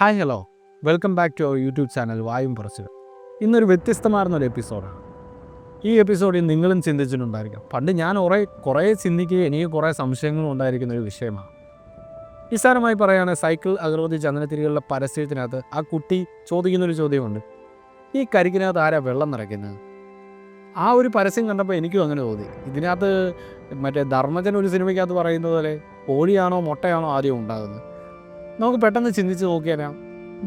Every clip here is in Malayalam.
Hi hello welcome back to our YouTube channel വായും പറച്ചിലും. ഇന്നൊരു വ്യത്യസ്തമാർന്നൊരു എപ്പിസോഡാണ്. ഈ എപ്പിസോഡിൽ നിങ്ങളും ചിന്തിച്ചിട്ടുണ്ടായിരിക്കാം. പണ്ട് ഞാൻ കുറേ ചിന്തിക്കുകയും എനിക്ക് കുറേ സംശയങ്ങളും ഉണ്ടായിരിക്കുന്ന ഒരു വിഷയമാണ്. നിസ്സാരമായി പറയുകയാണെങ്കിൽ സൈക്കിൾ അഗർവതി ചന്ദനത്തിരികളുടെ പരസ്യത്തിനകത്ത് ആ കുട്ടി ചോദിക്കുന്നൊരു ചോദ്യമുണ്ട്, ഈ കരിക്കിനകത്ത് ആരാ വെള്ളം നിറയ്ക്കുന്നത്? ആ ഒരു പരസ്യം കണ്ടപ്പോൾ എനിക്കും അങ്ങനെ തോന്നി. ഇതിനകത്ത് മറ്റേ ധർമ്മജൻ ഒരു സിനിമയ്ക്കകത്ത് പറയുന്നത് പോലെ കോഴിയാണോ മുട്ടയാണോ ആദ്യം ഉണ്ടാകുന്നത്. നമുക്ക് പെട്ടെന്ന് ചിന്തിച്ച് നോക്കിയാൽ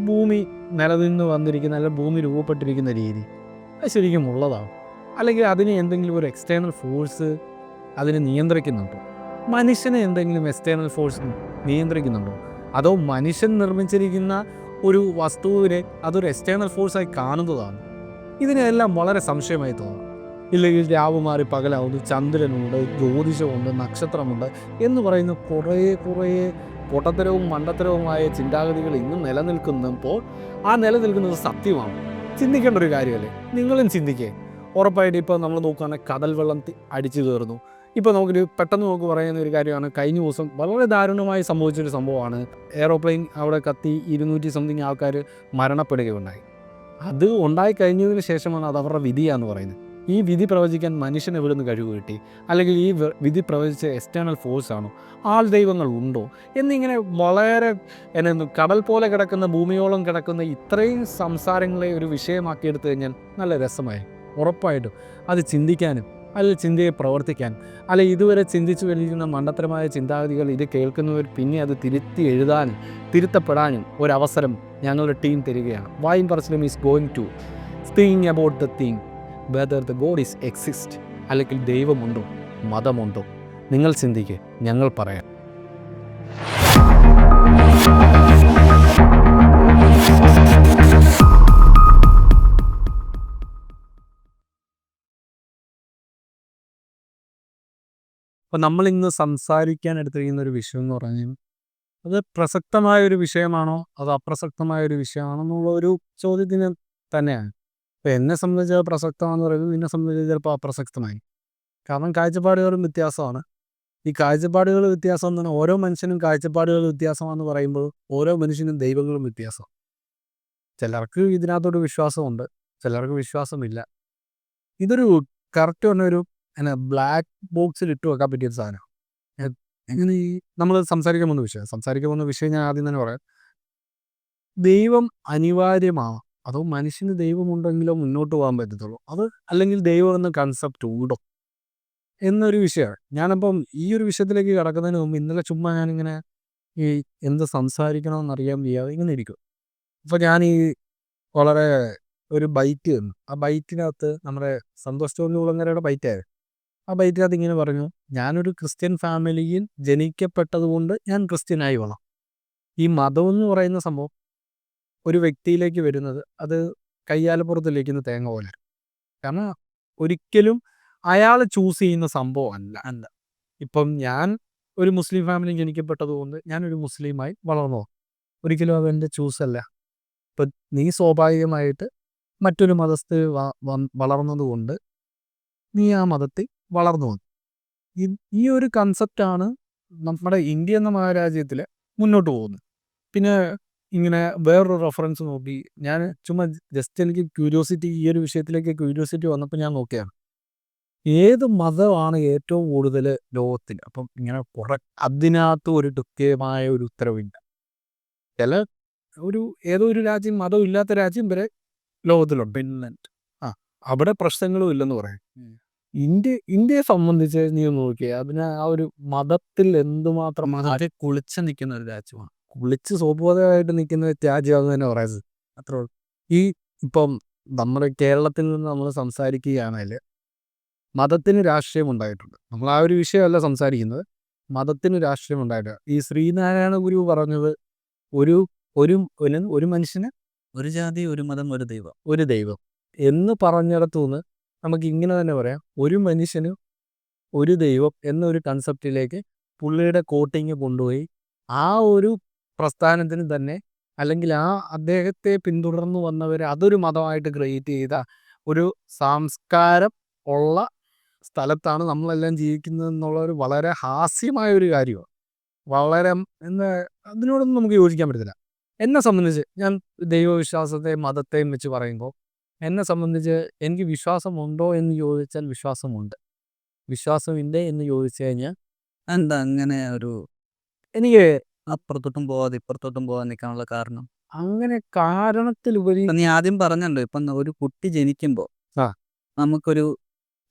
ഭൂമി നിലനിന്ന് വന്നിരിക്കുന്ന അല്ലെങ്കിൽ ഭൂമി രൂപപ്പെട്ടിരിക്കുന്ന രീതി അത് ശരിക്കും ഉള്ളതാണ്, അല്ലെങ്കിൽ അതിന് എന്തെങ്കിലും ഒരു എക്സ്റ്റേണൽ ഫോഴ്സ് അതിനെ നിയന്ത്രിക്കുന്നുണ്ടോ? മനുഷ്യനെ എന്തെങ്കിലും എക്സ്റ്റേണൽ ഫോഴ്സ് നിയന്ത്രിക്കുന്നുണ്ടോ? അതോ മനുഷ്യൻ നിർമ്മിച്ചിരിക്കുന്ന ഒരു വസ്തുവിനെ അതൊരു എക്സ്റ്റേണൽ ഫോഴ്സായി കാണുന്നതാണ്? ഇതിനെല്ലാം വളരെ സംശയമായി തോന്നാം. ഇല്ലെങ്കിൽ രാവ് മാറി പകലാവുന്നു, ചന്ദ്രനുണ്ട്, ജ്യോതിഷമുണ്ട്, നക്ഷത്രമുണ്ട് എന്ന് പറയുന്ന കുറേ പൊട്ടത്തരവും മണ്ടത്തരവുമായ ചിന്താഗതികൾ ഇന്നും നിലനിൽക്കുമ്പോൾ ആ നിലനിൽക്കുന്നത് സത്യമാണ്. ചിന്തിക്കേണ്ട ഒരു കാര്യമല്ലേ? നിങ്ങളും ചിന്തിക്കേ. ഉറപ്പായിട്ട് ഇപ്പോൾ നമ്മൾ നോക്കുകയാണെങ്കിൽ കടൽ വെള്ളം അടിച്ചു കയറുന്നു. ഇപ്പോൾ നമുക്കൊരു പെട്ടെന്ന് നമുക്ക് പറയുന്ന ഒരു കാര്യമാണ്, കഴിഞ്ഞ ദിവസം വളരെ ദാരുണമായി സംഭവിച്ചൊരു സംഭവമാണ്. എയ്റോപ്ലെയിൻ അവിടെ കത്തി 200 സംതിങ് ആൾക്കാർ മരണപ്പെടുകയുണ്ടായി. അത് ഉണ്ടായി കഴിഞ്ഞതിന് ശേഷമാണ് അത് അവരുടെ വിധിയാണെന്ന് പറയുന്നത്. ഈ വിധി പ്രവചിക്കാൻ മനുഷ്യന് എവിടെ നിന്ന് കഴിവ് കിട്ടി? അല്ലെങ്കിൽ ഈ വിധി പ്രവചിച്ച എക്സ്റ്റേണൽ ഫോഴ്സാണോ? ആൾ ദൈവങ്ങൾ ഉണ്ടോ? എന്നിങ്ങനെ വളരെ കടൽ പോലെ കിടക്കുന്ന, ഭൂമിയോളം കിടക്കുന്ന ഇത്രയും സംസാരങ്ങളെ ഒരു വിഷയമാക്കിയെടുത്തു കഴിഞ്ഞാൽ നല്ല രസമായി. ഉറപ്പായിട്ടും അത് ചിന്തിക്കാനും അല്ലെങ്കിൽ ചിന്തയെ പ്രവർത്തിക്കാനും, അല്ലെങ്കിൽ ഇതുവരെ ചിന്തിച്ചു വലിക്കുന്ന മണ്ടത്തരമായ ചിന്താഗതികൾ ഇത് കേൾക്കുന്നവർ പിന്നെ അത് തിരുത്തി എഴുതാനും തിരുത്തപ്പെടാനും ഒരവസരം ഞങ്ങളുടെ ടീം തരികയാണ്. വായും പറച്ചിലും is going to think about the thing whether the god is exist, അല്ലെങ്കിൽ ദൈവമുണ്ടോ, മതമുണ്ടോ? നിങ്ങൾ ചിന്തിക്കുക, ഞങ്ങൾ പറയാം. അപ്പോൾ നമ്മളിന്ന് സംസാരിക്കാൻ എടുത്തിരിക്കുന്ന ഒരു വിഷയം എന്ന് പറഞ്ഞാൽ അത് പ്രസക്തമായൊരു വിഷയമാണോ അതോ അപ്രസക്തമായൊരു വിഷയമാണോ എന്നുള്ള ഒരു ചോദ്യത്തിന് തന്നെയാണ്. ഇപ്പോൾ എന്നെ സംബന്ധിച്ച് അത് പ്രസക്തമാണെന്ന് പറയുന്നത് നിന്നെ സംബന്ധിച്ച് ചിലപ്പോൾ അപ്രസക്തമായി. കാരണം കാഴ്ചപ്പാടുകളും വ്യത്യാസമാണ്. ഈ കാഴ്ചപ്പാടുകൾ വ്യത്യാസം എന്ന് പറഞ്ഞാൽ ഓരോ മനുഷ്യനും കാഴ്ചപ്പാടുകൾ വ്യത്യാസമാണെന്ന് പറയുമ്പോൾ ഓരോ മനുഷ്യനും ദൈവങ്ങളും വ്യത്യാസം. ചിലർക്ക് ഇതിനകത്തൊരു വിശ്വാസമുണ്ട്, ചിലർക്ക് വിശ്വാസമില്ല. ഇതൊരു കറക്റ്റ് പറഞ്ഞൊരു ബ്ലാക്ക് ബോക്സിൽ ഇട്ട് വെക്കാൻ പറ്റിയൊരു സാധനം. എങ്ങനെ ഈ നമ്മൾ സംസാരിക്കാൻ പോകുന്ന വിഷയം ഞാൻ ആദ്യം തന്നെ പറയാം. ദൈവം അനിവാര്യമാണോ അതോ മനുഷ്യന് ദൈവമുണ്ടെങ്കിലോ മുന്നോട്ട് പോകാൻ പറ്റത്തുള്ളൂ, അത് അല്ലെങ്കിൽ ദൈവം എന്ന കൺസെപ്റ്റ് ഉണ്ടോ എന്നൊരു വിഷയമാണ്. ഞാനപ്പം ഈ ഒരു വിഷയത്തിലേക്ക് കടക്കുന്നതിന് മുമ്പ് ഇന്നലെ ചുമ്മാ ഞാനിങ്ങനെ ഈ എന്ത് സംസാരിക്കണമെന്നറിയാൻ വയ്യാതെ ഇങ്ങനെ ഇരിക്കും. അപ്പോൾ ഞാൻ ഈ വളരെ ഒരു ബൈറ്റ് തന്നു. ആ ബൈറ്റിനകത്ത് നമ്മുടെ സന്തോഷ് ജോർജ് കുളങ്ങരയുടെ ബൈറ്റായിരുന്നു. ആ ബൈറ്റിനകത്ത് ഇങ്ങനെ പറഞ്ഞു, ഞാനൊരു ക്രിസ്ത്യൻ ഫാമിലിയിൽ ജനിക്കപ്പെട്ടത് കൊണ്ട് ഞാൻ ക്രിസ്ത്യനായി വേണം. ഈ മതം എന്ന് പറയുന്ന സംഭവം ഒരു വ്യക്തിയിലേക്ക് വരുന്നത് അത് കയ്യാലപ്പുറത്തിലേക്കുന്ന തേങ്ങ പോലെ. കാരണം ഒരിക്കലും അയാൾ ചൂസ് ചെയ്യുന്ന സംഭവം അല്ല. ഇപ്പം ഞാൻ ഒരു മുസ്ലിം ഫാമിലിയിൽ ജനിക്കപ്പെട്ടത് കൊണ്ട് ഞാനൊരു മുസ്ലിമായി വളർന്നു. ഒരിക്കലും അതെൻ്റെ ചൂസല്ല. ഇപ്പം നീ സ്വാഭാവികമായിട്ട് മറ്റൊരു മതസ്ഥ വളർന്നത് കൊണ്ട് നീ ആ മതത്തിൽ വളർന്നു വന്നു. ഈ ഒരു കൺസെപ്റ്റാണ് നമ്മുടെ ഇന്ത്യ എന്ന മഹാരാജ്യത്തിൽ മുന്നോട്ട് പോകുന്നത്. പിന്നെ ഇങ്ങനെ വേറൊരു റെഫറൻസ് നോക്കി ഞാൻ ചുമ്മാ ജസ്റ്റ് എനിക്ക് ക്യൂരിയോസിറ്റി, ഈ ഒരു വിഷയത്തിലേക്ക് ക്യൂരിയോസിറ്റി വന്നപ്പോൾ ഞാൻ നോക്കിയാണ് ഏത് മതമാണ് ഏറ്റവും കൂടുതൽ ലോകത്തിൽ. അപ്പം ഇങ്ങനെ അതിനകത്ത് ഒരു കൃത്യമായ ഒരു ഉത്തരവില്ല. ചില ഏതോ ഒരു രാജ്യം, മതമില്ലാത്ത രാജ്യം വരെ ലോകത്തിലുണ്ട്. ഫിൻലൻഡ്, അവിടെ പ്രശ്നങ്ങളും ഇല്ലെന്ന് പറയും. ഇന്ത്യയെ സംബന്ധിച്ച് നീ നോക്കിയാൽ അതിന് ആ ഒരു മതത്തിൽ എന്തുമാത്രം മതത്തെ കുളിച്ച് നിൽക്കുന്ന ഒരു രാജ്യമാണ്. കുളിച്ച് സോബോധമായിട്ട് നിൽക്കുന്ന രാജ്യമാണെന്ന് തന്നെ പറയുന്നത്. അത്രേ ഉള്ളൂ. ഈ ഇപ്പം നമ്മുടെ കേരളത്തിൽ നിന്ന് നമ്മൾ സംസാരിക്കുകയാണെങ്കിൽ മതത്തിന് രാഷ്ട്രീയം ഉണ്ടായിട്ടുണ്ട്. നമ്മൾ ആ ഒരു വിഷയമല്ല സംസാരിക്കുന്നത്, മതത്തിന് രാഷ്ട്രീയം ഉണ്ടായിട്ടുണ്ട്. ഈ ശ്രീനാരായണ ഗുരു പറഞ്ഞത് ഒരു മനുഷ്യന് ഒരു ജാതി, ഒരു മതം, ഒരു ദൈവം എന്ന് പറഞ്ഞിടത്തുനിന്ന് നമുക്ക് ഇങ്ങനെ തന്നെ പറയാം, ഒരു മനുഷ്യന് ഒരു ദൈവം എന്നൊരു കൺസെപ്റ്റിലേക്ക് പുള്ളിയുടെ കോട്ടിങ് കൊണ്ടുപോയി ആ ഒരു പ്രസ്ഥാനത്തിന് തന്നെ, അല്ലെങ്കിൽ ആ അദ്ദേഹത്തെ പിന്തുടർന്നു വന്നവർ അതൊരു മതമായിട്ട് ക്രിയേറ്റ് ചെയ്ത ഒരു സംസ്കാരം ഉള്ള സ്ഥലത്താണ് നമ്മളെല്ലാം ജീവിക്കുന്നത് എന്നുള്ളൊരു വളരെ ഹാസ്യമായ ഒരു കാര്യമാണ്. വളരെ അതിനോടൊന്നും നമുക്ക് യോജിക്കാൻ പറ്റത്തില്ല. എന്നെ സംബന്ധിച്ച് ഞാൻ ദൈവവിശ്വാസത്തെയും മതത്തെയും വെച്ച് പറയുമ്പോൾ എന്നെ സംബന്ധിച്ച് എനിക്ക് വിശ്വാസമുണ്ടോ എന്ന് ചോദിച്ചാൽ വിശ്വാസമുണ്ട്. വിശ്വാസമില്ലേ എന്ന് ചോദിച്ചു കഴിഞ്ഞാൽ എന്താ അങ്ങനെ ഒരു എനിക്ക് അപ്പുറത്തോട്ടും പോവാതെ ഇപ്പുറത്തോട്ടും പോവാൻ നിൽക്കാനുള്ള കാരണം? അങ്ങനെ കാരണത്തിലുപരി ഇപ്പം നീ ആദ്യം പറഞ്ഞല്ലോ, ഇപ്പം ഒരു കുട്ടി ജനിക്കുമ്പോൾ ആ നമുക്കൊരു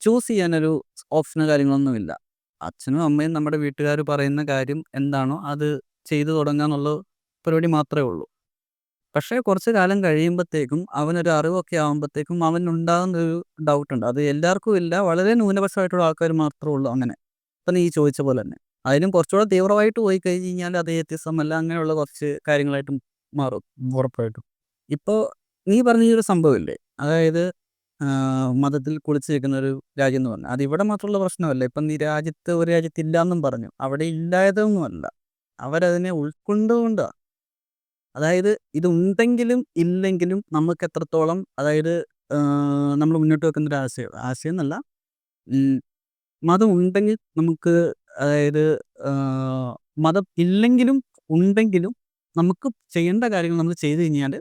ചൂസ് ചെയ്യാനൊരു ഓപ്ഷനോ കാര്യങ്ങളൊന്നുമില്ല. അച്ഛനും അമ്മയും നമ്മുടെ വീട്ടുകാർ പറയുന്ന കാര്യം എന്താണോ അത് ചെയ്തു തുടങ്ങുക എന്നുള്ള പരിപാടി മാത്രമേ ഉള്ളൂ. പക്ഷേ കുറച്ച് കാലം കഴിയുമ്പോഴത്തേക്കും അവനൊരു അറിവൊക്കെ ആകുമ്പോഴത്തേക്കും അവനുണ്ടാകുന്നൊരു ഡൗട്ടുണ്ട്. അത് എല്ലാവർക്കും ഇല്ല, വളരെ ന്യൂനപക്ഷമായിട്ടുള്ള ആൾക്കാർ മാത്രമേ ഉള്ളൂ അങ്ങനെ. ഇപ്പം നീ ചോദിച്ച പോലെ തന്നെ അതിലും കുറച്ചുകൂടെ തീവ്രമായിട്ട് പോയി കഴിഞ്ഞ് കഴിഞ്ഞാൽ അത് എത്തിസമല്ല അങ്ങനെയുള്ള കുറച്ച് കാര്യങ്ങളായിട്ട് മാറും. ഉറപ്പായിട്ടും ഇപ്പോൾ നീ പറഞ്ഞ ഈ ഒരു സംഭവമില്ലേ, അതായത് മതത്തിൽ കുളിച്ച് നിൽക്കുന്ന ഒരു രാജ്യം എന്ന് പറഞ്ഞാൽ അതിവിടെ മാത്രമുള്ള പ്രശ്നമല്ല. ഇപ്പം നീ ഒരു രാജ്യത്ത് ഇല്ലയെന്നും പറഞ്ഞു, അവിടെ ഇല്ലായതൊന്നുമല്ല, അവരതിനെ ഉൾക്കൊണ്ടുകൊണ്ടാണ്. അതായത് ഇത് ഉണ്ടെങ്കിലും ഇല്ലെങ്കിലും നമുക്ക് എത്രത്തോളം, അതായത് നമ്മൾ മുന്നോട്ട് വെക്കുന്ന ഒരു ആശയം എന്നല്ല, മതം ഉണ്ടെങ്കിൽ നമുക്ക്, അതായത് മതം ഇല്ലെങ്കിലും ഉണ്ടെങ്കിലും നമുക്ക് ചെയ്യേണ്ട കാര്യങ്ങൾ നമ്മൾ ചെയ്ത് കഴിഞ്ഞാൽ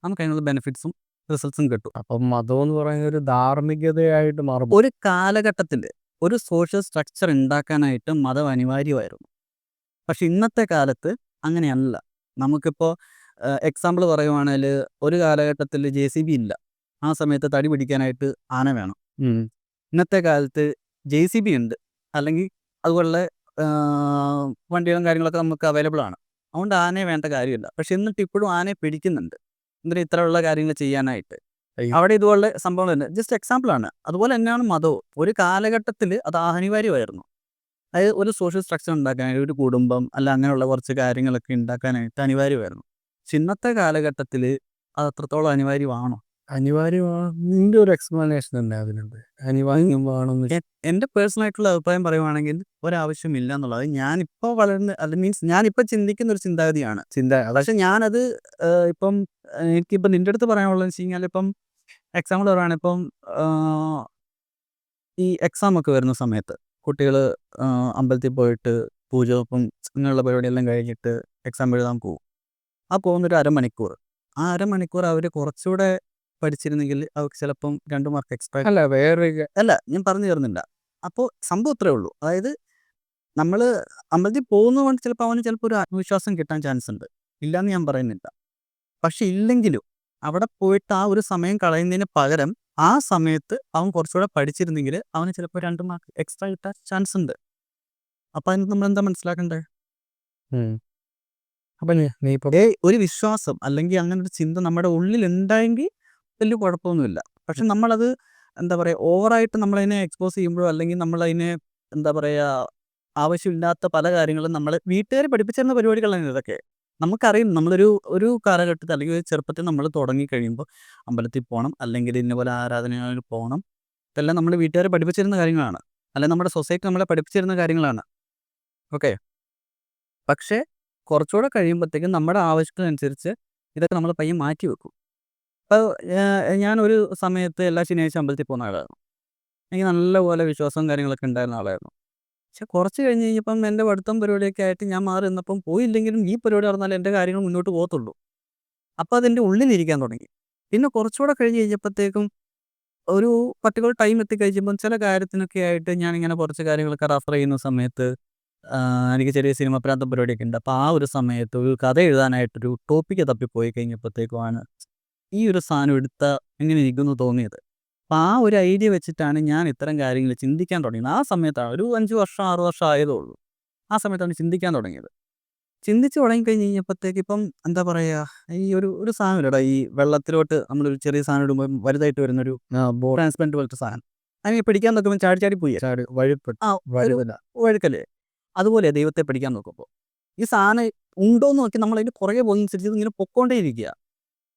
നമുക്ക് അതിനുള്ള ബെനിഫിറ്റ്സും റിസൾട്ട്സും കിട്ടും. അപ്പം മതം എന്ന് പറയുന്ന ഒരു ധാർമ്മികതയായിട്ട് മാറും. ഒരു കാലഘട്ടത്തിൽ ഒരു സോഷ്യൽ സ്ട്രക്ചർ ഉണ്ടാക്കാനായിട്ട് മതം അനിവാര്യമായിരുന്നു. പക്ഷെ ഇന്നത്തെ കാലത്ത് അങ്ങനെയല്ല. നമുക്കിപ്പോൾ എക്സാമ്പിൾ പറയുവാണെങ്കിൽ ഒരു കാലഘട്ടത്തിൽ JCB ഇല്ല, ആ സമയത്ത് തടി പിടിക്കാനായിട്ട് ആന വേണം. ഇന്നത്തെ കാലത്ത് JCB ഉണ്ട്, അല്ലെങ്കിൽ അതുപോലുള്ള വണ്ടികളും കാര്യങ്ങളൊക്കെ നമുക്ക് അവൈലബിൾ ആണ്. അതുകൊണ്ട് ആനയെ വേണ്ട കാര്യമില്ല. പക്ഷെ എന്നിട്ട് ഇപ്പോഴും ആനയെ പിടിക്കുന്നുണ്ട് എന്നിട്ട് ഇത്തരമുള്ള കാര്യങ്ങൾ ചെയ്യാനായിട്ട്. അവിടെ ഇതുപോലെ സംഭവങ്ങളുണ്ട്. ജസ്റ്റ് എക്സാമ്പിളാണ്. അതുപോലെ തന്നെയാണ് മതവും. ഒരു കാലഘട്ടത്തിൽ അത് അനിവാര്യമായിരുന്നു. അതായത് ഒരു സോഷ്യൽ സ്ട്രക്ചർ ഉണ്ടാക്കാനായിട്ട്, ഒരു കുടുംബം അല്ല അങ്ങനെയുള്ള കുറച്ച് കാര്യങ്ങളൊക്കെ ഉണ്ടാക്കാനായിട്ട് അനിവാര്യമായിരുന്നു. പക്ഷെ ഇന്നത്തെ കാലഘട്ടത്തിൽ അത് അത്രത്തോളം അനിവാര്യമാണോ? അനിവാര്യമാണ്. നിന്റെ ഒരു എക്സ്പ്ലനേഷൻ ഉണ്ട് അതിനുണ്ട്, അനിവാര്യമാണെന്ന്. എൻ്റെ പേഴ്സണൽ അഭിപ്രായം പറയുവാണെങ്കിൽ ഒരാവശ്യമില്ല എന്നുള്ളത് ഞാനിപ്പോൾ വളർന്ന്, അത് മീൻസ് ഞാനിപ്പോൾ ചിന്തിക്കുന്ന ഒരു ചിന്താഗതിയാണ്. പക്ഷെ ഞാനത് ഇപ്പം എനിക്കിപ്പം നിൻ്റെ അടുത്ത് പറയാനുള്ളതെന്ന് വെച്ച് കഴിഞ്ഞാൽ, ഇപ്പം എക്സാമ്പിൾ പറയുകയാണെങ്കിൽ ഇപ്പം ഈ എക്സാം ഒക്കെ വരുന്ന സമയത്ത് കുട്ടികൾ അമ്പലത്തിൽ പോയിട്ട് പൂജവെപ്പും ഇങ്ങനെയുള്ള പരിപാടിയെല്ലാം കഴിഞ്ഞിട്ട് എക്സാം എഴുതാൻ പോകും. ആ പോകുന്നൊരു അരമണിക്കൂർ, ആ അരമണിക്കൂർ അവർ കുറച്ചുകൂടെ പഠിച്ചിരുന്നെങ്കിൽ അവർക്ക് ചിലപ്പം 2 മാർക്ക് എക്സ്ട്രാ. അല്ല വേറെ അല്ല, ഞാൻ പറഞ്ഞു തരുന്നില്ല. അപ്പോൾ സംഭവം ഇത്രേ ഉള്ളൂ. അതായത് നമ്മൾ അമ്പലത്തിൽ പോകുന്നതുകൊണ്ട് ചിലപ്പോൾ അവന് ചിലപ്പോൾ ഒരു ആത്മവിശ്വാസം കിട്ടാൻ ചാൻസ് ഉണ്ട്, ഇല്ലയെന്ന് ഞാൻ പറയുന്നില്ല. പക്ഷെ ഇല്ലെങ്കിലും അവിടെ പോയിട്ട് ആ ഒരു സമയം കളയുന്നതിന് പകരം ആ സമയത്ത് അവൻ കുറച്ചുകൂടെ പഠിച്ചിരുന്നെങ്കിൽ അവന് ചിലപ്പോൾ 2 മാർക്ക് എക്സ്ട്രാ കിട്ടാൻ ചാൻസ് ഉണ്ട്. അപ്പം അതിന് നമ്മൾ എന്താ മനസ്സിലാക്കണ്ടേ? അപ്പം നീ ഇപ്പം ഒരു വിശ്വാസം അല്ലെങ്കിൽ അങ്ങനെ ഒരു ചിന്ത നമ്മുടെ ഉള്ളിൽ ഉണ്ടായെങ്കിൽ വലിയ കുഴപ്പമൊന്നുമില്ല. പക്ഷെ നമ്മളത് എന്താ പറയുക, ഓവറായിട്ട് നമ്മളതിനെ എക്സ്പോസ് ചെയ്യുമ്പോഴോ അല്ലെങ്കിൽ നമ്മളതിനെ എന്താ പറയുക, ആവശ്യമില്ലാത്ത പല കാര്യങ്ങളും നമ്മൾ വീട്ടുകാർ പഠിപ്പിച്ചിരുന്ന പരിപാടികളാണ് ഇതൊക്കെ. നമുക്കറിയും ഒരു കാലഘട്ടത്തിൽ അല്ലെങ്കിൽ ഒരു ചെറുപ്പത്തിൽ നമ്മൾ തുടങ്ങിക്കഴിയുമ്പോൾ അമ്പലത്തിൽ പോകണം, അല്ലെങ്കിൽ ഇന്നപോലെ ആരാധനകളിൽ പോകണം, ഇതെല്ലാം നമ്മൾ വീട്ടുകാർ പഠിപ്പിച്ചിരുന്ന കാര്യങ്ങളാണ്, അല്ലെങ്കിൽ നമ്മുടെ സൊസൈറ്റി നമ്മളെ പഠിപ്പിച്ചിരുന്ന കാര്യങ്ങളാണ്. ഓക്കെ. പക്ഷേ കുറച്ചുകൂടെ കഴിയുമ്പോഴത്തേക്കും നമ്മുടെ ആവശ്യത്തിനനുസരിച്ച് ഇതൊക്കെ നമ്മൾ പയ്യെ മാറ്റി വെക്കും. അപ്പോൾ ഞാനൊരു സമയത്ത് എല്ലാ ശനിയാഴ്ച അമ്പലത്തിൽ പോകുന്ന ആളായിരുന്നു. എനിക്ക് നല്ലപോലെ വിശ്വാസവും കാര്യങ്ങളൊക്കെ ഉണ്ടായിരുന്ന ആളായിരുന്നു. പക്ഷെ കുറച്ച് കഴിഞ്ഞ് കഴിഞ്ഞപ്പം എൻ്റെ പഠിത്തം പരിപാടിയൊക്കെ ആയിട്ട് ഞാൻ മാറി നിന്നപ്പം പോയില്ലെങ്കിലും ഈ പരിപാടി നടന്നാലും എൻ്റെ കാര്യങ്ങൾ മുന്നോട്ട് പോകത്തുള്ളൂ. അപ്പോൾ അതെൻ്റെ ഉള്ളിലിരിക്കാൻ തുടങ്ങി. പിന്നെ കുറച്ചുകൂടെ കഴിഞ്ഞ് കഴിഞ്ഞപ്പോഴത്തേക്കും ഒരു പർട്ടിക്കുലർ ടൈം എത്തിക്കഴിഞ്ഞപ്പം ചില കാര്യത്തിനൊക്കെ ആയിട്ട് ഞാനിങ്ങനെ കുറച്ച് കാര്യങ്ങളൊക്കെ റെഫർ ചെയ്യുന്ന സമയത്ത് എനിക്ക് ചെറിയ സിനിമ പ്രാന്തം പരിപാടിയൊക്കെ ഉണ്ട്. അപ്പോൾ ആ ഒരു സമയത്ത് ഒരു കഥ എഴുതാനായിട്ടൊരു ടോപ്പിക്ക് തപ്പിപ്പോയി കഴിഞ്ഞപ്പോഴത്തേക്കുമാണ് ഈ ഒരു സാധനം എടുത്താൽ എങ്ങനെ ഇരിക്കുമെന്ന് തോന്നിയത്. അപ്പോൾ ആ ഒരു ഐഡിയ വെച്ചിട്ടാണ് ഞാൻ ഇത്തരം കാര്യങ്ങൾ ചിന്തിക്കാൻ തുടങ്ങിയത്. ആ സമയത്താണ്, ഒരു 5 വർഷം 6 വർഷം ആയതേ ഉള്ളൂ. ആ സമയത്താണ് ചിന്തിക്കാൻ തുടങ്ങിയത്. ചിന്തിച്ച് തുടങ്ങിക്കഴിഞ്ഞ് കഴിഞ്ഞപ്പോഴത്തേക്ക് ഇപ്പം എന്താ പറയുക, ഈ ഒരു സാധനം ഇല്ലടാ, ഈ വെള്ളത്തിലോട്ട് നമ്മളൊരു ചെറിയ സാധനം ഇടുമ്പോൾ വലുതായിട്ട് വരുന്നൊരു ട്രാൻസ്പെറൻറ്റ് പോലത്തെ സാധനം, അതിനെ പിടിക്കാൻ നോക്കുമ്പോൾ ചാടി ചാടി പോയി വഴുക്കല്ലേ. അതുപോലെ ദൈവത്തെ പിടിക്കാൻ നോക്കുമ്പോൾ ഈ സാധനം ഉണ്ടോയെന്ന് നോക്കി നമ്മളതിൻ്റെ പുറകെ പോകുന്നതനുസരിച്ച് ഇങ്ങനെ പൊക്കോണ്ടേ ഇരിക്കുക,